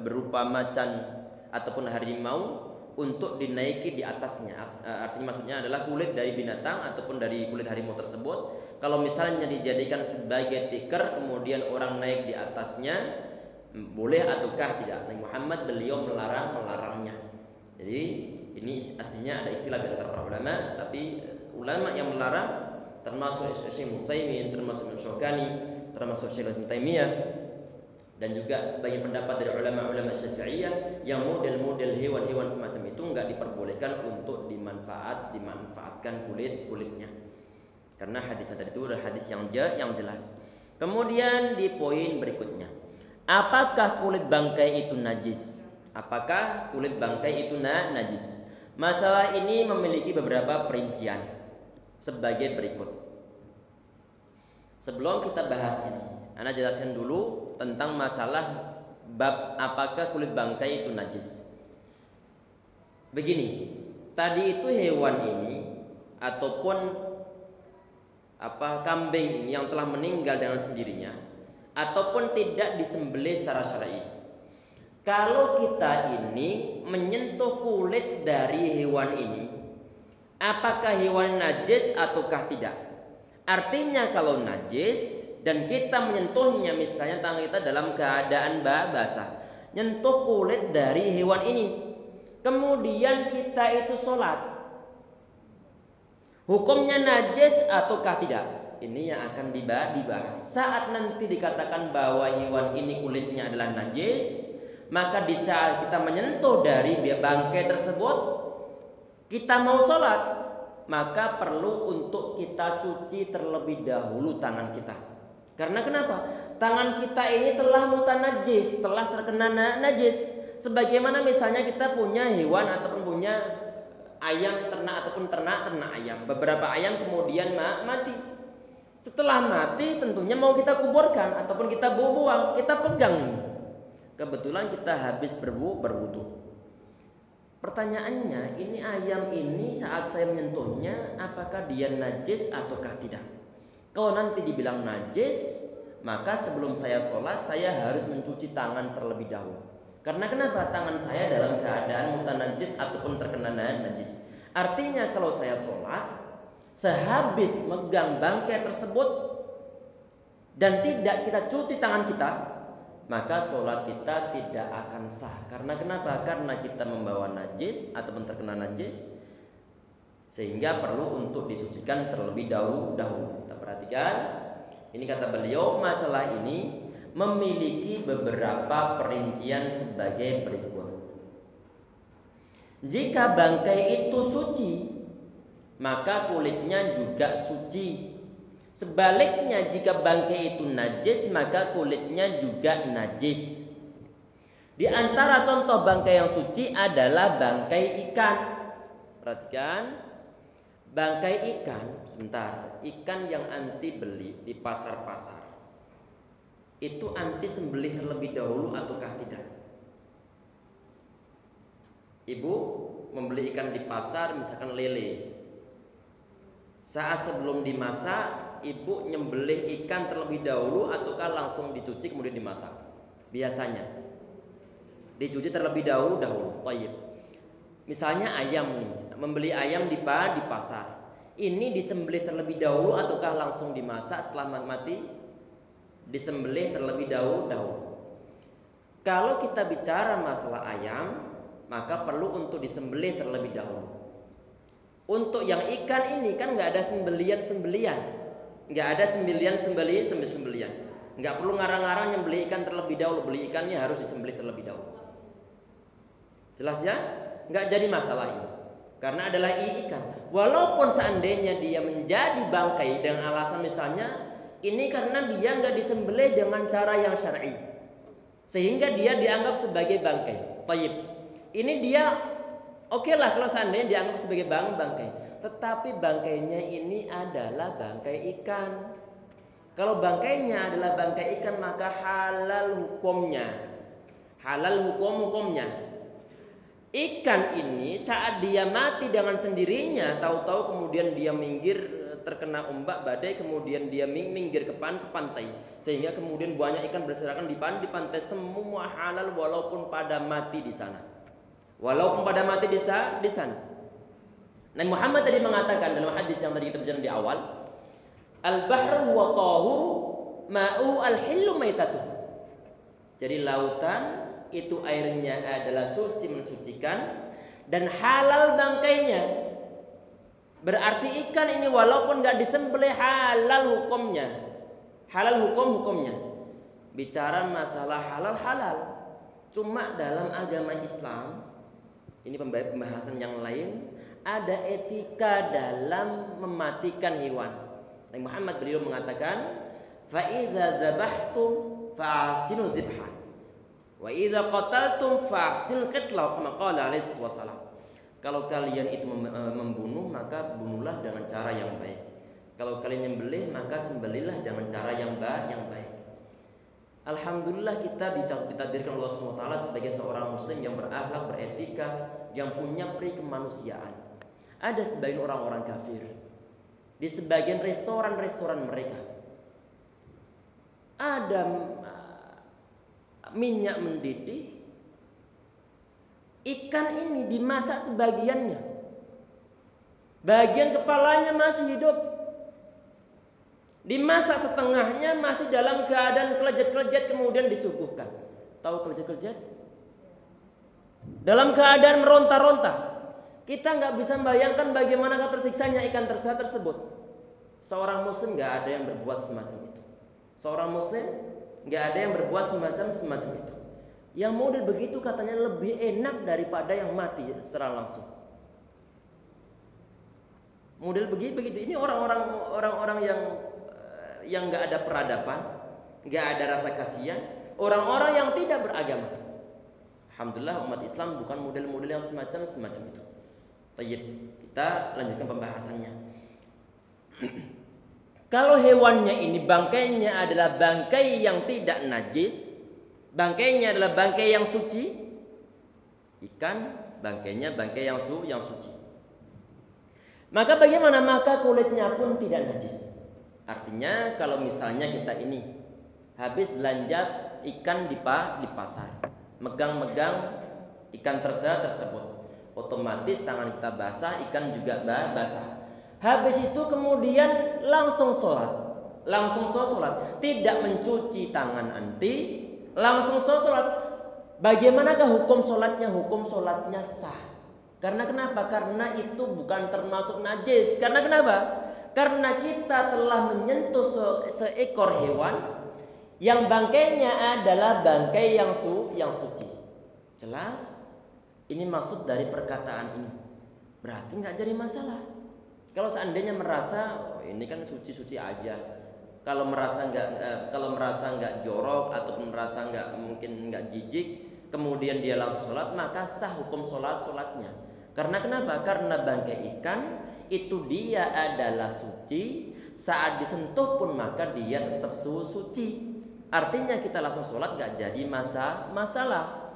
Speaker 1: berupa macan ataupun harimau untuk dinaiki di atasnya. Artinya maksudnya adalah kulit dari binatang ataupun dari kulit harimau tersebut. Kalau misalnya dijadikan sebagai tikar kemudian orang naik di atasnya, boleh ataukah tidak? Nabi Muhammad beliau melarangnya. Jadi ini aslinya ada istilah di antara para ulama, tapi ulama yang melarang termasuk Syekh Utsaimin, termasuk Syaukani, termasuk Syekh Ibnu Taimiyah, dan juga sebagian pendapat dari ulama-ulama Syafi'iyah yang model-model hewan-hewan semacam itu enggak diperbolehkan untuk dimanfaatkan kulitnya. Karena hadis tadi itu adalah hadis yang jelas. Kemudian di poin berikutnya, apakah kulit bangkai itu najis? Apakah kulit bangkai itu najis? Masalah ini memiliki beberapa perincian sebagai berikut. Sebelum kita bahas ini, Anda jelaskan dulu tentang masalah bab apakah kulit bangkai itu najis. Begini, tadi itu hewan ini ataupun kambing ini yang telah meninggal dengan sendirinya ataupun tidak disembelih secara syar'i. Kalau kita ini menyentuh kulit dari hewan ini, apakah hewan najis ataukah tidak? Artinya kalau najis dan kita menyentuhnya, misalnya tangan kita dalam keadaan basah, nyentuh kulit dari hewan ini, kemudian kita itu sholat, hukumnya najis ataukah tidak? Ini yang akan dibahas. Saat nanti dikatakan bahwa hewan ini kulitnya adalah najis, maka di saat kita menyentuh dari bangkai tersebut, kita mau sholat, maka perlu untuk kita cuci terlebih dahulu tangan kita. Karena kenapa? Tangan kita ini telah mutanajis, telah terkena najis. Sebagaimana misalnya kita punya hewan ataupun punya ayam ternak ataupun ternak ayam. Beberapa ayam kemudian mati. Setelah mati tentunya mau kita kuburkan ataupun kita buang, kita pegang ini. Kebetulan kita habis berwudu. Pertanyaannya, ini ayam ini saat saya menyentuhnya, apakah dia najis ataukah tidak? Kalau nanti dibilang najis, maka sebelum saya sholat, saya harus mencuci tangan terlebih dahulu. Karena kenapa? Tangan saya dalam keadaan mutanajis ataupun terkena najis. Artinya kalau saya sholat, sehabis megang bangkai tersebut dan tidak kita cuci tangan kita, maka sholat kita tidak akan sah. Karena kenapa? Karena kita membawa najis ataupun terkena najis, sehingga perlu untuk disucikan terlebih dahulu. Kita perhatikan, ini kata beliau, masalah ini memiliki beberapa perincian sebagai berikut. Jika bangkai itu suci, maka kulitnya juga suci. Sebaliknya, jika bangkai itu najis, maka kulitnya juga najis. Di antara contoh bangkai yang suci adalah bangkai ikan. Perhatikan, bangkai ikan, sebentar, ikan yang anti beli di pasar-pasar itu anti sembelih terlebih dahulu ataukah tidak? Ibu membeli ikan di pasar, misalkan lele. Saat sebelum dimasak, ibu nyembelih ikan terlebih dahulu ataukah langsung dicuci kemudian dimasak? Biasanya dicuci terlebih dahulu. Baik. Misalnya ayam nih, membeli ayam di pasar. Ini disembelih terlebih dahulu ataukah langsung dimasak setelah mati? Disembelih terlebih dahulu. Kalau kita bicara masalah ayam, maka perlu untuk disembelih terlebih dahulu. Untuk yang ikan ini kan nggak ada sembelian, nggak ada sembelian. Nggak perlu ngarang-ngarang yang beli ikan terlebih dahulu. Beli ikannya harus disembelih terlebih dahulu. Jelas ya? Nggak jadi masalah ini. Karena adalah ikan. Walaupun seandainya dia menjadi bangkai dengan alasan misalnya ini karena dia nggak disembelih dengan cara yang syar'i, sehingga dia dianggap sebagai bangkai. Taib. Ini dia oke lah kalau seandainya dianggap sebagai bangkai. Tetapi bangkainya ini adalah bangkai ikan. Kalau bangkainya adalah bangkai ikan maka halal hukumnya. Ikan ini saat dia mati dengan sendirinya, tahu-tahu kemudian dia minggir terkena ombak badai, kemudian dia minggir ke pantai, sehingga kemudian banyak ikan berserakan di pantai, semua halal walaupun pada mati di sana. Nabi Muhammad tadi mengatakan dalam hadis yang tadi kita bicara di awal, al-bahru huwa tahuru ma'u al-hillu maitatuh. Jadi lautan itu airnya adalah suci, mensucikan, dan halal bangkainya. Berarti ikan ini walaupun gak disembelih halal hukumnya. Bicara masalah halal. Cuma dalam agama Islam, ini pembahasan yang lain, ada etika dalam mematikan hewan. Nabi Muhammad beliau mengatakan, fa idza dzabhtum fa'sinu dzibha wa idza qataltum fa'sil qitla, kama qala alaihi wasallam. Kalau kalian itu membunuh, maka bunuhlah dengan cara yang baik. Kalau kalian nyembelih, maka sembelihlah dengan cara yang baik. Alhamdulillah kita ditakdirkan Allah SWT sebagai seorang muslim yang berakhlak, beretika, yang punya peri kemanusiaan. Ada sebagian orang-orang kafir di sebagian restoran mereka ada minyak mendidih. Ikan ini dimasak sebagiannya, bagian kepalanya masih hidup, dimasak setengahnya masih dalam keadaan kelejet-kelejet, kemudian disuguhkan. Tahu kelejet-kelejet? Dalam keadaan meronta-ronta. Kita nggak bisa membayangkan bagaimana tersiksanya ikan tersebut. Seorang muslim nggak ada yang berbuat semacam itu. Itu. Yang model begitu katanya lebih enak daripada yang mati secara langsung. Model begitu. Ini orang-orang yang nggak ada peradaban, nggak ada rasa kasihan, orang-orang yang tidak beragama. Alhamdulillah umat Islam bukan model-model yang semacam itu. Tayyib, kita lanjutkan pembahasannya. Kalau hewannya ini bangkainya adalah bangkai yang tidak najis, bangkainya adalah bangkai yang suci, ikan bangkainya bangkai yang suci. Maka bagaimana? Maka kulitnya pun tidak najis. Artinya kalau misalnya kita ini habis belanja ikan di pasar, megang ikan tersebut, otomatis tangan kita basah, ikan juga basah. Habis itu kemudian langsung sholat, tidak mencuci tangan anti, langsung sholat. Bagaimanakah hukum sholatnya? Hukum sholatnya sah. Karena kenapa? Karena itu bukan termasuk najis. Karena kenapa? Karena kita telah menyentuh seekor hewan yang bangkainya adalah bangkai yang suci. Jelas? Ini maksud dari perkataan ini. Berarti nggak jadi masalah. Kalau seandainya merasa ini kan suci aja, kalau merasa nggak jorok ataupun merasa nggak jijik, kemudian dia langsung sholat, maka sah hukum sholatnya. Karena kenapa? Karena bangkai ikan itu dia adalah suci, saat disentuh pun maka dia tetap suci. Artinya kita langsung sholat gak jadi masalah.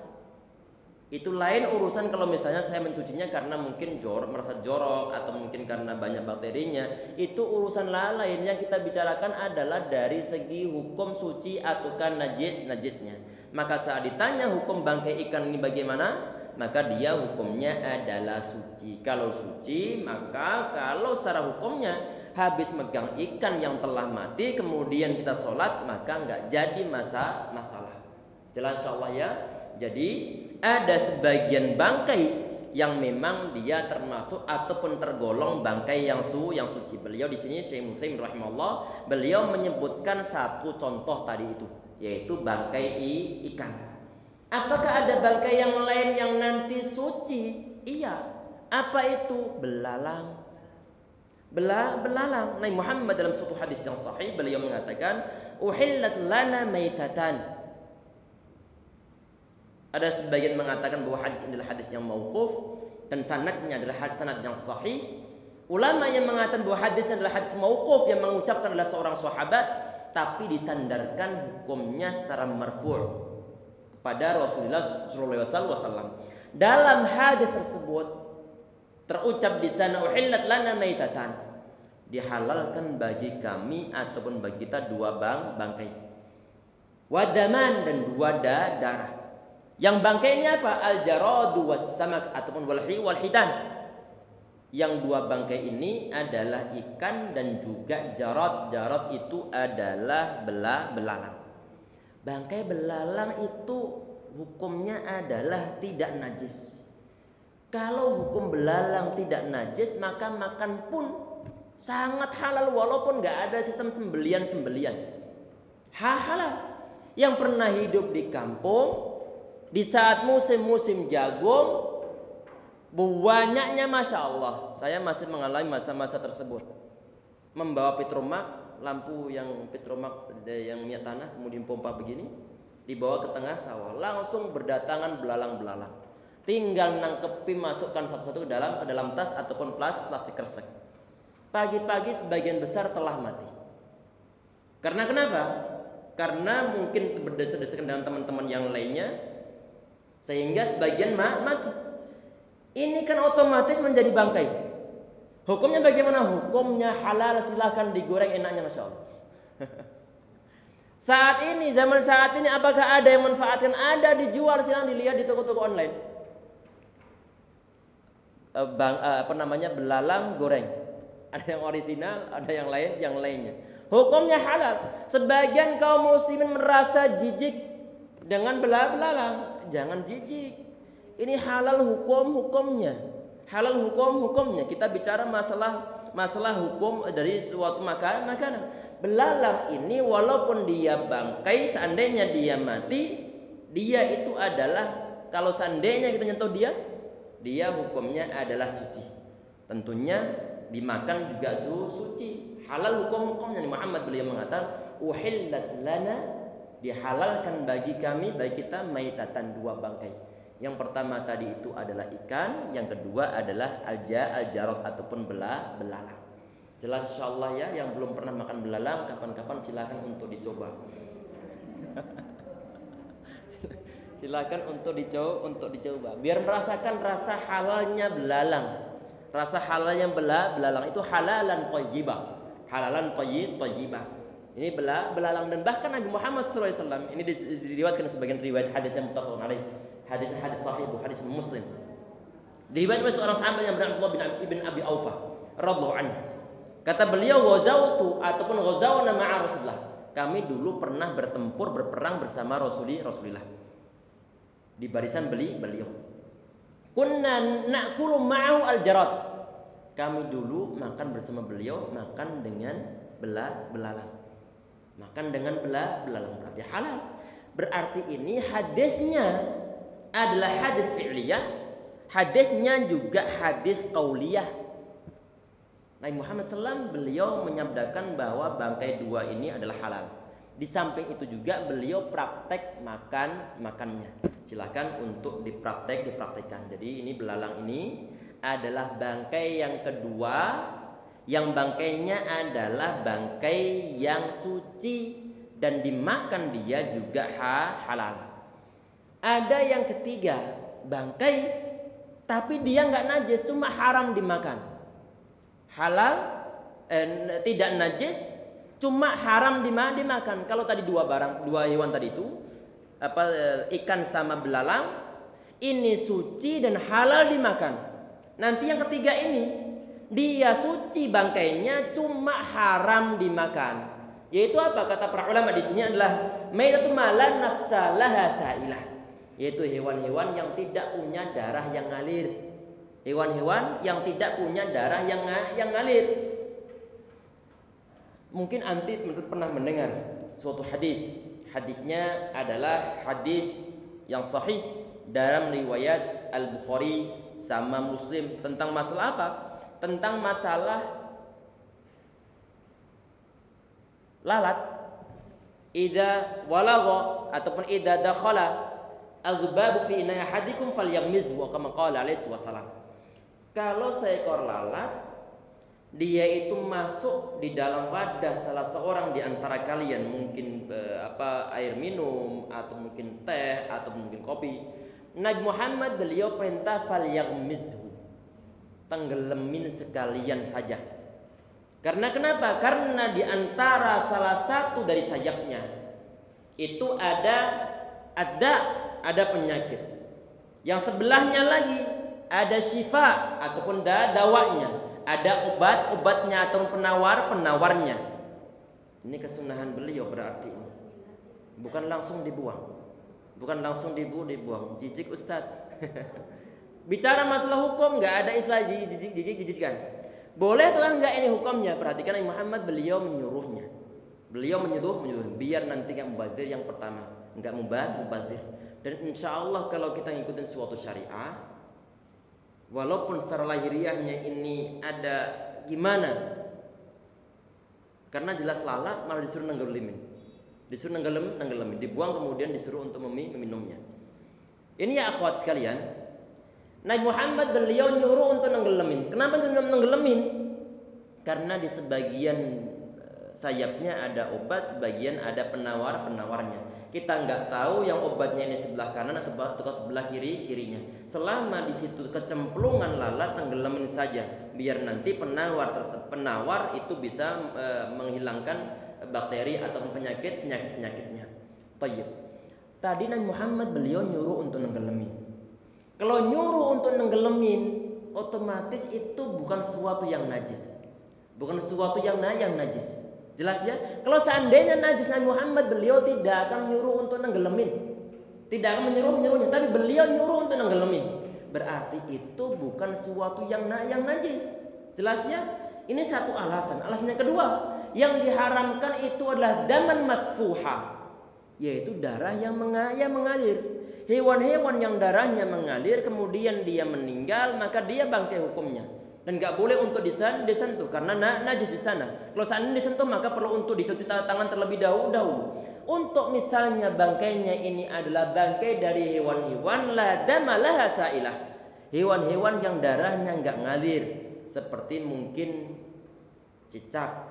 Speaker 1: Itu lain urusan kalau misalnya saya mencucinya karena mungkin merasa jorok atau mungkin karena banyak bakterinya. Itu urusan lain. Yang kita bicarakan adalah dari segi hukum suci ataukah najisnya. Maka saat ditanya hukum bangkai ikan ini bagaimana, maka dia hukumnya adalah suci. Kalau suci, maka kalau secara hukumnya habis megang ikan yang telah mati kemudian kita sholat, maka nggak jadi masalah. Jelas insyaallah ya. Jadi ada sebagian bangkai yang memang dia termasuk ataupun tergolong bangkai yang suci. Beliau di sini Syekh Muslim rahimahullah, beliau menyebutkan satu contoh tadi itu, yaitu bangkai ikan. Apakah ada bangkai yang lain yang nanti suci? Iya. Apa itu? Belalang. Belalang. Nabi Muhammad dalam suatu hadis yang sahih beliau mengatakan, "Uhillat lana maitatan." Ada sebagian mengatakan bahwa hadis ini adalah hadis yang mauquf dan sanadnya adalah sanad yang sahih. Ulama yang mengatakan bahwa hadis adalah hadis mauquf yang mengucapkan adalah seorang sahabat tapi disandarkan hukumnya secara marfu' kepada Rasulullah SAW. Dalam hadis tersebut terucap di sana, uhillat lana maitatan, dihalalkan bagi kami ataupun bagi kita dua bangkai, wadaman dan dua darah. Yang bangkai ini apa? Al-jaradu was-samak ataupun wal-hidan. Yang dua bangkai ini adalah ikan dan juga jarad. Jarad itu adalah belalang. Bangkai belalang itu hukumnya adalah tidak najis. Kalau hukum belalang tidak najis, maka makan pun sangat halal walaupun nggak ada sistem sembelian. Halal. Yang pernah hidup di kampung, di saat musim jagung, banyaknya masya Allah. Saya masih mengalami masa-masa tersebut. Membawa petromak, lampu yang petromak yang minyak tanah, kemudian pompa begini, dibawa ke tengah sawah, langsung berdatangan belalang. Tinggal nangkepi, masukkan satu-satu ke dalam tas ataupun plastik kresek. Pagi-pagi sebagian besar telah mati. Karena kenapa? Karena mungkin berdesak-desakan dengan teman-teman yang lainnya, sehingga sebagian mati. Ini kan otomatis menjadi bangkai. Hukumnya bagaimana? Hukumnya halal, silahkan digoreng enaknya masya Allah. Zaman saat ini apakah ada yang manfaatkan? Ada, dijual, silahkan dilihat di toko-toko online. Belalang goreng. Ada yang original, ada yang lainnya. Hukumnya halal. Sebagian kaum muslimin merasa jijik dengan belalang. Jangan jijik. Ini halal hukumnya. Halal hukumnya. Kita bicara masalah hukum dari suatu makanan. Belalang ini walaupun dia bangkai, seandainya dia mati, dia itu adalah, kalau seandainya kita nyentuh dia hukumnya adalah suci. Tentunya dimakan juga suci. Halal hukumnya. Muhammad beliau mengatakan, uhillat lana, dihalalkan bagi kami, bagi kita, maitatan, dua bangkai. Yang pertama tadi itu adalah ikan, yang kedua adalah al-jarad ataupun belalang. Jelas insyaallah ya. Yang belum pernah makan belalang, kapan-kapan silakan untuk dicoba. Silakan untuk dicoba biar merasakan rasa halalnya belalang. Rasa halalnya belalang itu halalan thayyibah. Ini belalang, dan bahkan Nabi Muhammad SAW ini diriwayatkan sebagian riwayat hadis yang muttafaqun alaih, hadis sahih Bukhari dan Muslim. Diriwayatkan oleh seorang sahabat yang bernama Abdullah bin Abi Aufa radhiyallahu anhu. Kata beliau, ghazawna ma'a Rasulullah. Kami dulu pernah berperang bersama Rasulullah. Di barisan beliau. Kunna na'kulu ma'ahu al-jarad. Kami dulu makan bersama beliau, makan dengan belalang. Makan dengan belalang berarti halal. Berarti ini hadisnya adalah hadis fi'liyah, hadisnya juga hadis qauliyah. Nabi Muhammad SAW beliau menyabdakan bahwa bangkai dua ini adalah halal. Di samping itu juga beliau praktek makannya. Silakan untuk dipraktekkan. Jadi ini belalang ini adalah bangkai yang kedua, yang bangkainya adalah bangkai yang suci dan dimakan dia juga halal. Ada yang ketiga, bangkai tapi dia nggak najis, cuma haram dimakan. Halal, tidak najis, cuma haram dimakan. Kalau tadi dua hewan tadi itu, ikan sama belalang, ini suci dan halal dimakan. Nanti yang ketiga ini, dia suci bangkainya, cuma haram dimakan. Yaitu apa? Kata para ulama di sini adalah maitatu ma la nafsa laha sailah. Yaitu hewan-hewan yang tidak punya darah yang ngalir. Hewan-hewan yang tidak punya darah yang ngalir. Mungkin anti pernah mendengar suatu hadis. Hadisnya adalah hadis yang sahih dalam riwayat Al-Bukhari sama Muslim tentang masalah apa? Tentang masalah lalat. Idza walagha ataupun idza dakhala al-dhubabu fi inaya ahadikum falyaghmiz wa kama qala alaihi wasallam. Kalau seekor lalat dia itu masuk di dalam wadah salah seorang di antara kalian, mungkin air minum atau mungkin teh atau mungkin kopi, Nabi Muhammad beliau perintah falyaghmizhu, tenggelamin sekalian saja. Karena kenapa? Karena di antara salah satu dari sayapnya itu ada penyakit. Yang sebelahnya lagi ada syifa ataupun dawanya, ada obatnya atau penawarnya. Ini kesunahan beliau berarti ini. Bukan langsung dibuang. Bukan langsung dibuang. Jijik Ustaz. Bicara masalah hukum nggak ada istilah jijik kan. Boleh atau enggak ini hukumnya? Perhatikan Nabi Muhammad beliau menyuruhnya. Beliau menyuruh biar nanti nggak mubazir yang pertama, nggak mubazir. Dan insya Allah kalau kita ngikutin suatu syariah, walaupun secara lahiriahnya ini ada gimana, karena jelas lalat malah disuruh nenggelamin, dibuang kemudian disuruh untuk meminumnya. Ini ya akhwat sekalian, Nabi Muhammad beliau nyuruh untuk nenggelamin. Kenapa nyuruh nenggelamin? Karena di sebagian sayapnya ada obat, sebagian ada penawarnya. Kita nggak tahu yang obatnya ini sebelah kanan atau sebelah kirinya. Selama di situ kecemplungan lalat, tenggelamin saja, biar nanti penawar itu bisa menghilangkan bakteri atau penyakitnya. Tayyib. Tadi Nabi Muhammad beliau nyuruh untuk nenggelamin. Kalau nyuruh untuk nenggelamin, otomatis itu bukan sesuatu yang najis, bukan sesuatu yang najis. Jelas ya? Kalau seandainya najis, Nabi Muhammad beliau tidak akan nyuruh untuk nenggelamin. Tidak akan menyuruhnya, tapi beliau nyuruh untuk nenggelamin. Berarti itu bukan sesuatu yang najis. Jelas ya? Ini satu alasan. Alasan yang kedua, yang diharamkan itu adalah daman masfuha, yaitu darah yang mengalir. Hewan-hewan yang darahnya mengalir kemudian dia meninggal, maka dia bangkai hukumnya. Dan nggak boleh untuk disentuh karena najis di sana. Kalau seandainya disentuh maka perlu untuk dicuci tangan terlebih dahulu. Untuk misalnya bangkainya ini adalah bangkai dari hewan-hewan la damalaha sailah, hewan-hewan yang darahnya nggak ngalir, seperti mungkin cicak.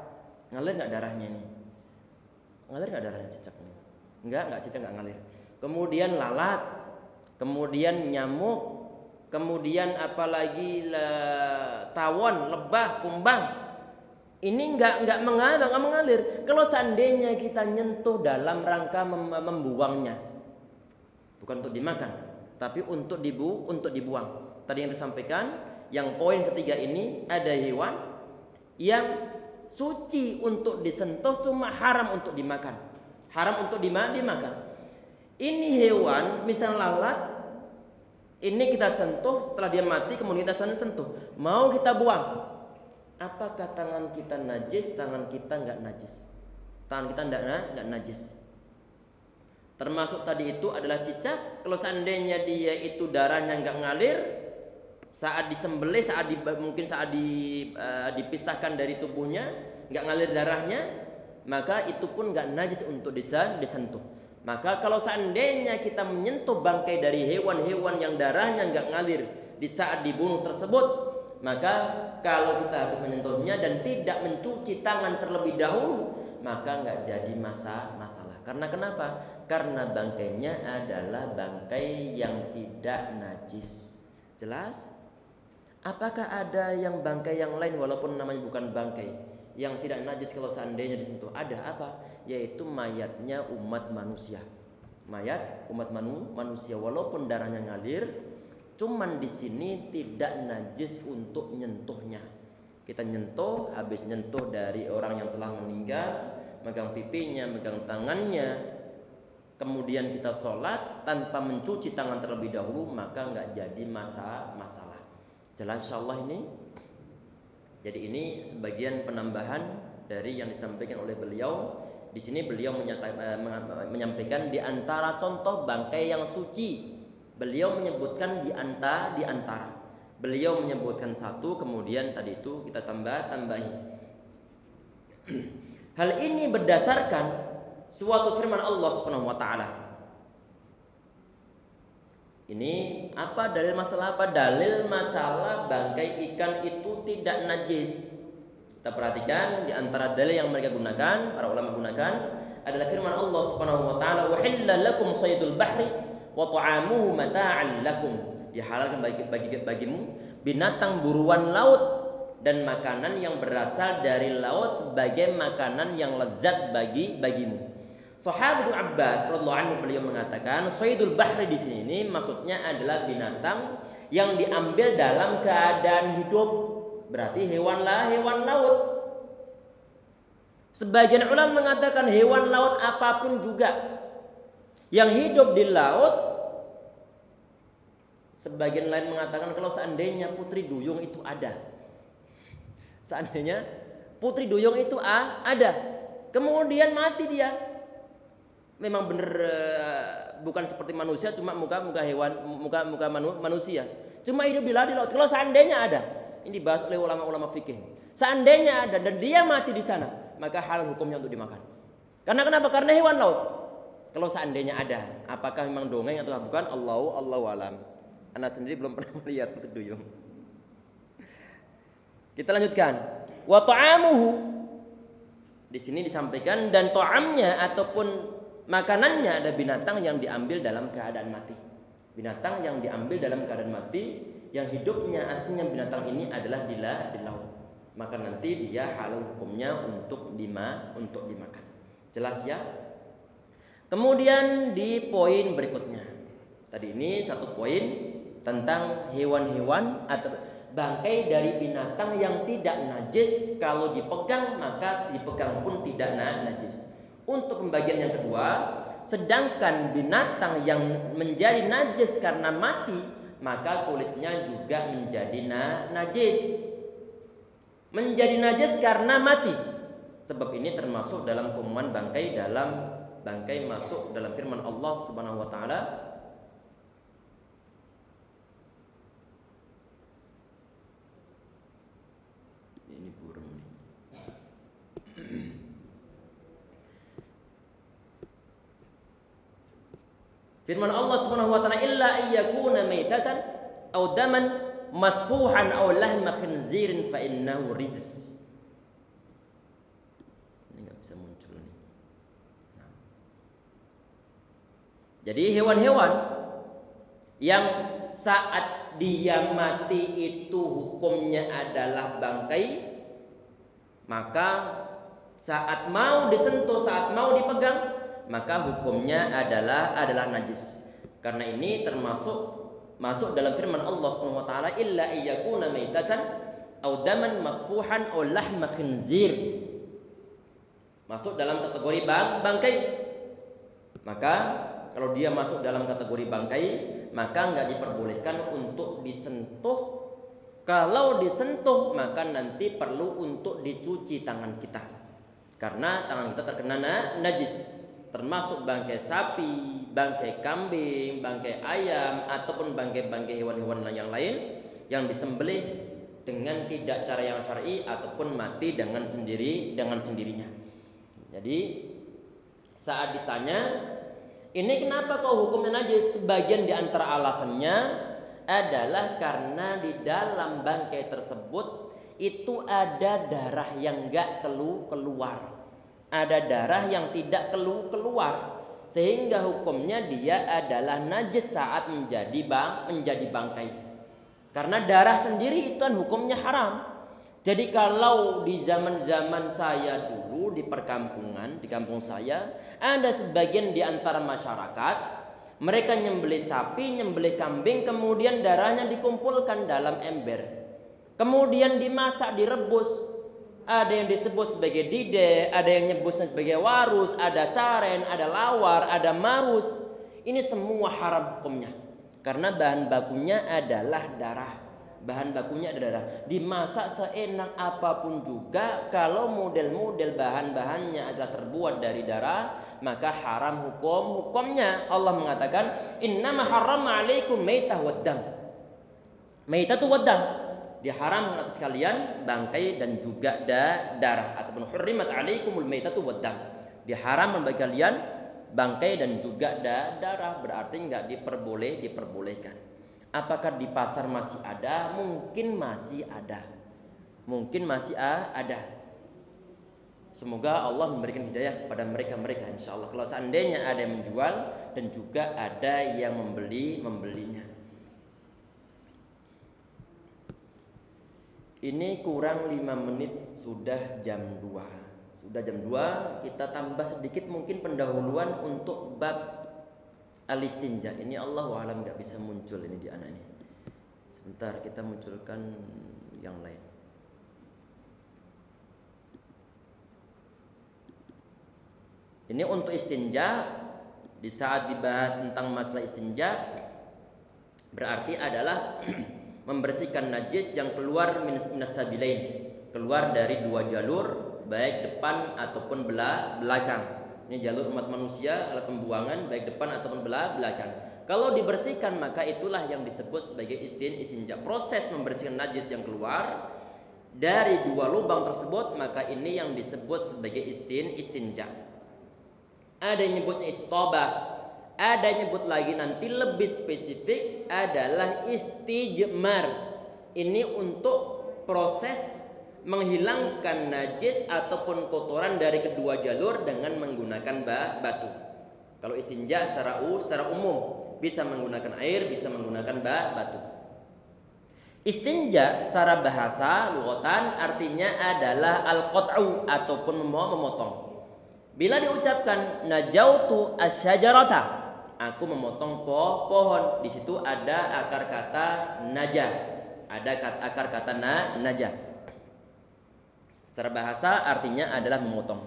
Speaker 1: Ngalir nggak darahnya ini? Ngalir nggak darahnya cicak ini? Nggak cicak nggak ngalir. Kemudian lalat, kemudian nyamuk, kemudian apalagi tawon, lebah, kumbang. Ini nggak mengalir. Kalau seandainya kita nyentuh dalam rangka membuangnya, bukan untuk dimakan, tapi untuk dibuang. Tadi yang disampaikan, yang poin ketiga ini ada hewan yang suci untuk disentuh, cuma haram untuk dimakan. Haram untuk dimakan. Ini hewan, misal lalat, ini kita sentuh, setelah dia mati kemudian kita sentuh, mau kita buang. Apakah tangan kita najis? Tangan kita nggak najis. Tangan kita nggak najis. Termasuk tadi itu adalah cicak. Kalau seandainya dia itu darahnya nggak ngalir, saat disembelih, mungkin saat dipisahkan dari tubuhnya nggak ngalir darahnya, maka itu pun nggak najis untuk disentuh. Maka kalau seandainya kita menyentuh bangkai dari hewan-hewan yang darahnya nggak ngalir di saat dibunuh tersebut, maka kalau kita habis menyentuhnya dan tidak mencuci tangan terlebih dahulu, maka nggak jadi masalah. Karena kenapa? Karena bangkainya adalah bangkai yang tidak najis. Jelas? Apakah ada yang bangkai yang lain walaupun namanya bukan bangkai yang tidak najis kalau seandainya disentuh? Ada apa? Yaitu mayatnya umat manusia. Mayat umat manusia walaupun darahnya ngalir, cuman di sini tidak najis untuk nyentuhnya. Kita nyentuh, habis nyentuh dari orang yang telah meninggal, megang pipinya, megang tangannya, kemudian kita sholat tanpa mencuci tangan terlebih dahulu, maka nggak jadi masalah. Jelas insyaallah ini. Jadi ini sebagian penambahan dari yang disampaikan oleh beliau. Di sini beliau menyampaikan di antara contoh bangkai yang suci. Beliau menyebutkan di antara. Beliau menyebutkan satu, kemudian tadi itu kita tambahi. Hal ini berdasarkan suatu firman Allah Subhanahu wa taala. Ini apa dalil masalah apa? Dalil masalah bangkai ikan itu tidak najis. Kita perhatikan di antara dalil yang mereka gunakan, para ulama gunakan adalah firman Allah Subhanahu wa taala, "Uhilla lakum saydul bahri wa ta'amuhu mata'an lakum." Dihalalkan bagimu binatang buruan laut dan makanan yang berasal dari laut sebagai makanan yang lezat bagimu. Sahabat Abbas radhiyallahu anhu beliau mengatakan, saydul bahri di sini ini maksudnya adalah binatang yang diambil dalam keadaan hidup, berarti hewan laut. Sebagian ulama mengatakan hewan laut apapun juga yang hidup di laut. Sebagian lain mengatakan kalau seandainya putri duyung itu ada. Seandainya putri duyung itu ada, kemudian mati dia. Memang benar bukan seperti manusia, cuma muka hewan, muka manusia. Cuma hidup di laut. Kalau seandainya ada, ini dibahas oleh ulama-ulama fikih. Seandainya ada dan dia mati di sana, maka halal hukumnya untuk dimakan. Karena kenapa? Karena hewan laut. Kalau seandainya ada, apakah memang dongeng atau bukan? Allahu alam. Anak sendiri belum pernah melihat putri duyung. Kita lanjutkan. Wa ta'amuhu. Di sini disampaikan dan ta'amnya ataupun makanannya ada binatang yang diambil dalam keadaan mati. Binatang yang diambil dalam keadaan mati, yang hidupnya aslinya binatang ini adalah di laut. Maka nanti dia halal hukumnya untuk dimakan. Jelas ya? Kemudian di poin berikutnya. Tadi ini satu poin tentang hewan-hewan atau bangkai dari binatang yang tidak najis, kalau dipegang maka dipegang pun tidak najis. Untuk pembagian yang kedua, sedangkan binatang yang menjadi najis karena mati, maka kulitnya juga menjadi najis. Menjadi najis karena mati. Sebab ini termasuk dalam keumuman bangkai, dalam bangkai masuk dalam firman Allah Subhanahu wa taala, ini burung nih. Firman Allah Subhanahu wa taala, illa ayyakuna maitatan aw daman masfuhan aw lahma khinzirin fa innahu rijs. Ini enggak bisa muncul nih. Nah. Jadi hewan-hewan yang saat dia mati itu hukumnya adalah bangkai, maka saat mau disentuh, saat mau dipegang, maka hukumnya adalah najis. Karena ini masuk dalam firman Allah Subhanahu wa taala, illa ayyakuna maitatan aw daman masfuhan aw lahma khinzir. Masuk dalam kategori bangkai. Maka kalau dia masuk dalam kategori bangkai, maka enggak diperbolehkan untuk disentuh. Kalau disentuh maka nanti perlu untuk dicuci tangan kita. Karena tangan kita terkena najis. Termasuk bangkai sapi, bangkai kambing, bangkai ayam, ataupun bangkai hewan-hewan yang lain yang disembelih dengan tidak cara yang syar'i ataupun mati dengan sendirinya. Jadi saat ditanya, ini kenapa kau hukumnya najis? Sebagian di antara alasannya adalah karena di dalam bangkai tersebut itu ada darah yang enggak keluar. Ada darah yang tidak keluar. Sehingga hukumnya dia adalah najis saat menjadi bangkai. Karena darah sendiri itu kan hukumnya haram. Jadi kalau di zaman-zaman saya dulu di perkampungan, di kampung saya, ada sebagian di antara masyarakat, mereka nyembelih sapi, nyembelih kambing, kemudian darahnya dikumpulkan dalam ember. Kemudian dimasak, direbus. Ada yang disebut sebagai dide, ada yang nyebutnya sebagai warus, ada saren, ada lawar, ada marus. Ini semua haram hukumnya. Karena bahan bakunya adalah darah. Bahan bakunya adalah darah. Dimasak seenak apapun juga, kalau model-model bahan-bahannya adalah terbuat dari darah, maka haram hukumnya. Allah mengatakan, innama harrama alaikum maitah waddam. Maitatu waddam. Diharam atas kalian bangkai dan juga darah, ataupun hurrimat alaikumul maitatu waddam. Diharam bagi kalian bangkai dan juga darah, berarti enggak diperbolehkan. Apakah di pasar masih ada? Mungkin masih ada. Semoga Allah memberikan hidayah kepada mereka insyaallah. Kalau seandainya ada yang menjual dan juga ada yang membelinya. Ini kurang 5 menit sudah jam 2. Kita tambah sedikit mungkin pendahuluan untuk bab al-istinja. Ini Allahu a'lam enggak bisa muncul ini di anak ini. Sebentar kita munculkan yang lain. Ini untuk istinja. Di saat dibahas tentang masalah istinja, berarti adalah membersihkan najis yang keluar minas sabilain, keluar dari dua jalur, baik depan ataupun belakang. Ini jalur umat manusia, alat pembuangan baik depan ataupun belakang. Kalau dibersihkan maka itulah yang disebut sebagai istinja. Proses membersihkan najis yang keluar dari dua lubang tersebut, maka ini yang disebut sebagai istinja. Ada yang nyebutnya istobah. Ada yang nyebut lagi nanti lebih spesifik adalah istijmar. Ini untuk proses menghilangkan najis ataupun kotoran dari kedua jalur dengan menggunakan batu. Kalau istinja secara umum bisa menggunakan air, bisa menggunakan batu. Istinja secara bahasa lughatan artinya adalah al-qat'u ataupun memotong. Bila diucapkan najautu asyajarata, aku memotong pohon. Di situ ada akar kata najah. Ada akar kata najah. Secara bahasa artinya adalah memotong.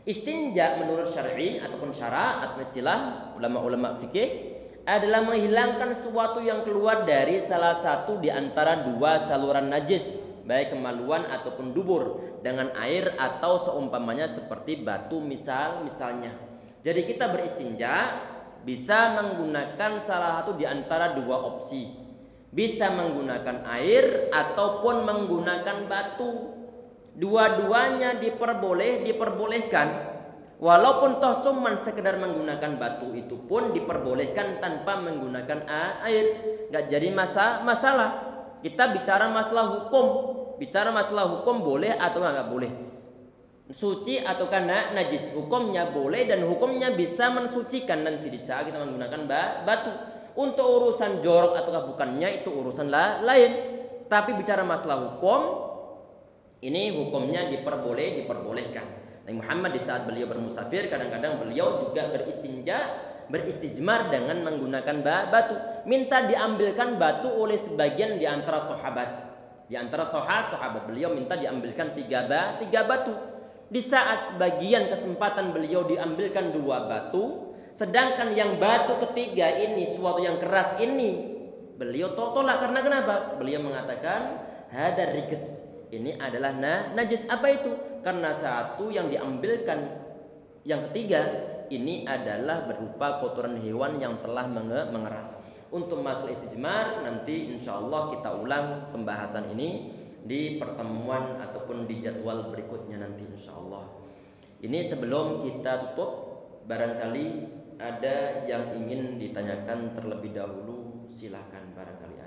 Speaker 1: Istinja menurut syar'i ataupun syara atau istilah ulama-ulama fikih adalah menghilangkan sesuatu yang keluar dari salah satu di antara dua saluran najis, baik kemaluan ataupun dubur, dengan air atau seumpamanya seperti batu misalnya. Jadi kita beristinja bisa menggunakan salah satu di antara dua opsi. Bisa menggunakan air ataupun menggunakan batu. Dua-duanya diperbolehkan. Walaupun toh cuman sekedar menggunakan batu itu pun diperbolehkan tanpa menggunakan air. Gak jadi masalah. Kita bicara masalah hukum. Bicara masalah hukum boleh atau enggak boleh. Suci atau karena najis, hukumnya boleh dan hukumnya bisa mensucikan nanti di saat kita menggunakan batu. Untuk urusan jorok ataukah bukannya itu urusan lain. Tapi bicara masalah hukum, ini hukumnya diperbolehkan. Nabi Muhammad di saat beliau bermusafir, kadang-kadang beliau juga beristijmar dengan menggunakan batu. Minta diambilkan batu oleh sebagian di antara sahabat. Di antara sahabat beliau minta diambilkan tiga batu. Di saat sebagian kesempatan beliau diambilkan 2 batu, sedangkan yang batu ketiga ini, suatu yang keras ini, beliau tolak. Karena kenapa? Beliau mengatakan hadar rikes, ini adalah najis. Apa itu? Karena satu yang diambilkan yang ketiga ini adalah berupa kotoran hewan yang telah mengeras. Untuk masalah istijmar nanti insya Allah kita ulang pembahasan ini di pertemuan ataupun di jadwal berikutnya nanti insya Allah. Ini sebelum kita tutup, barangkali ada yang ingin ditanyakan terlebih dahulu, silakan barangkali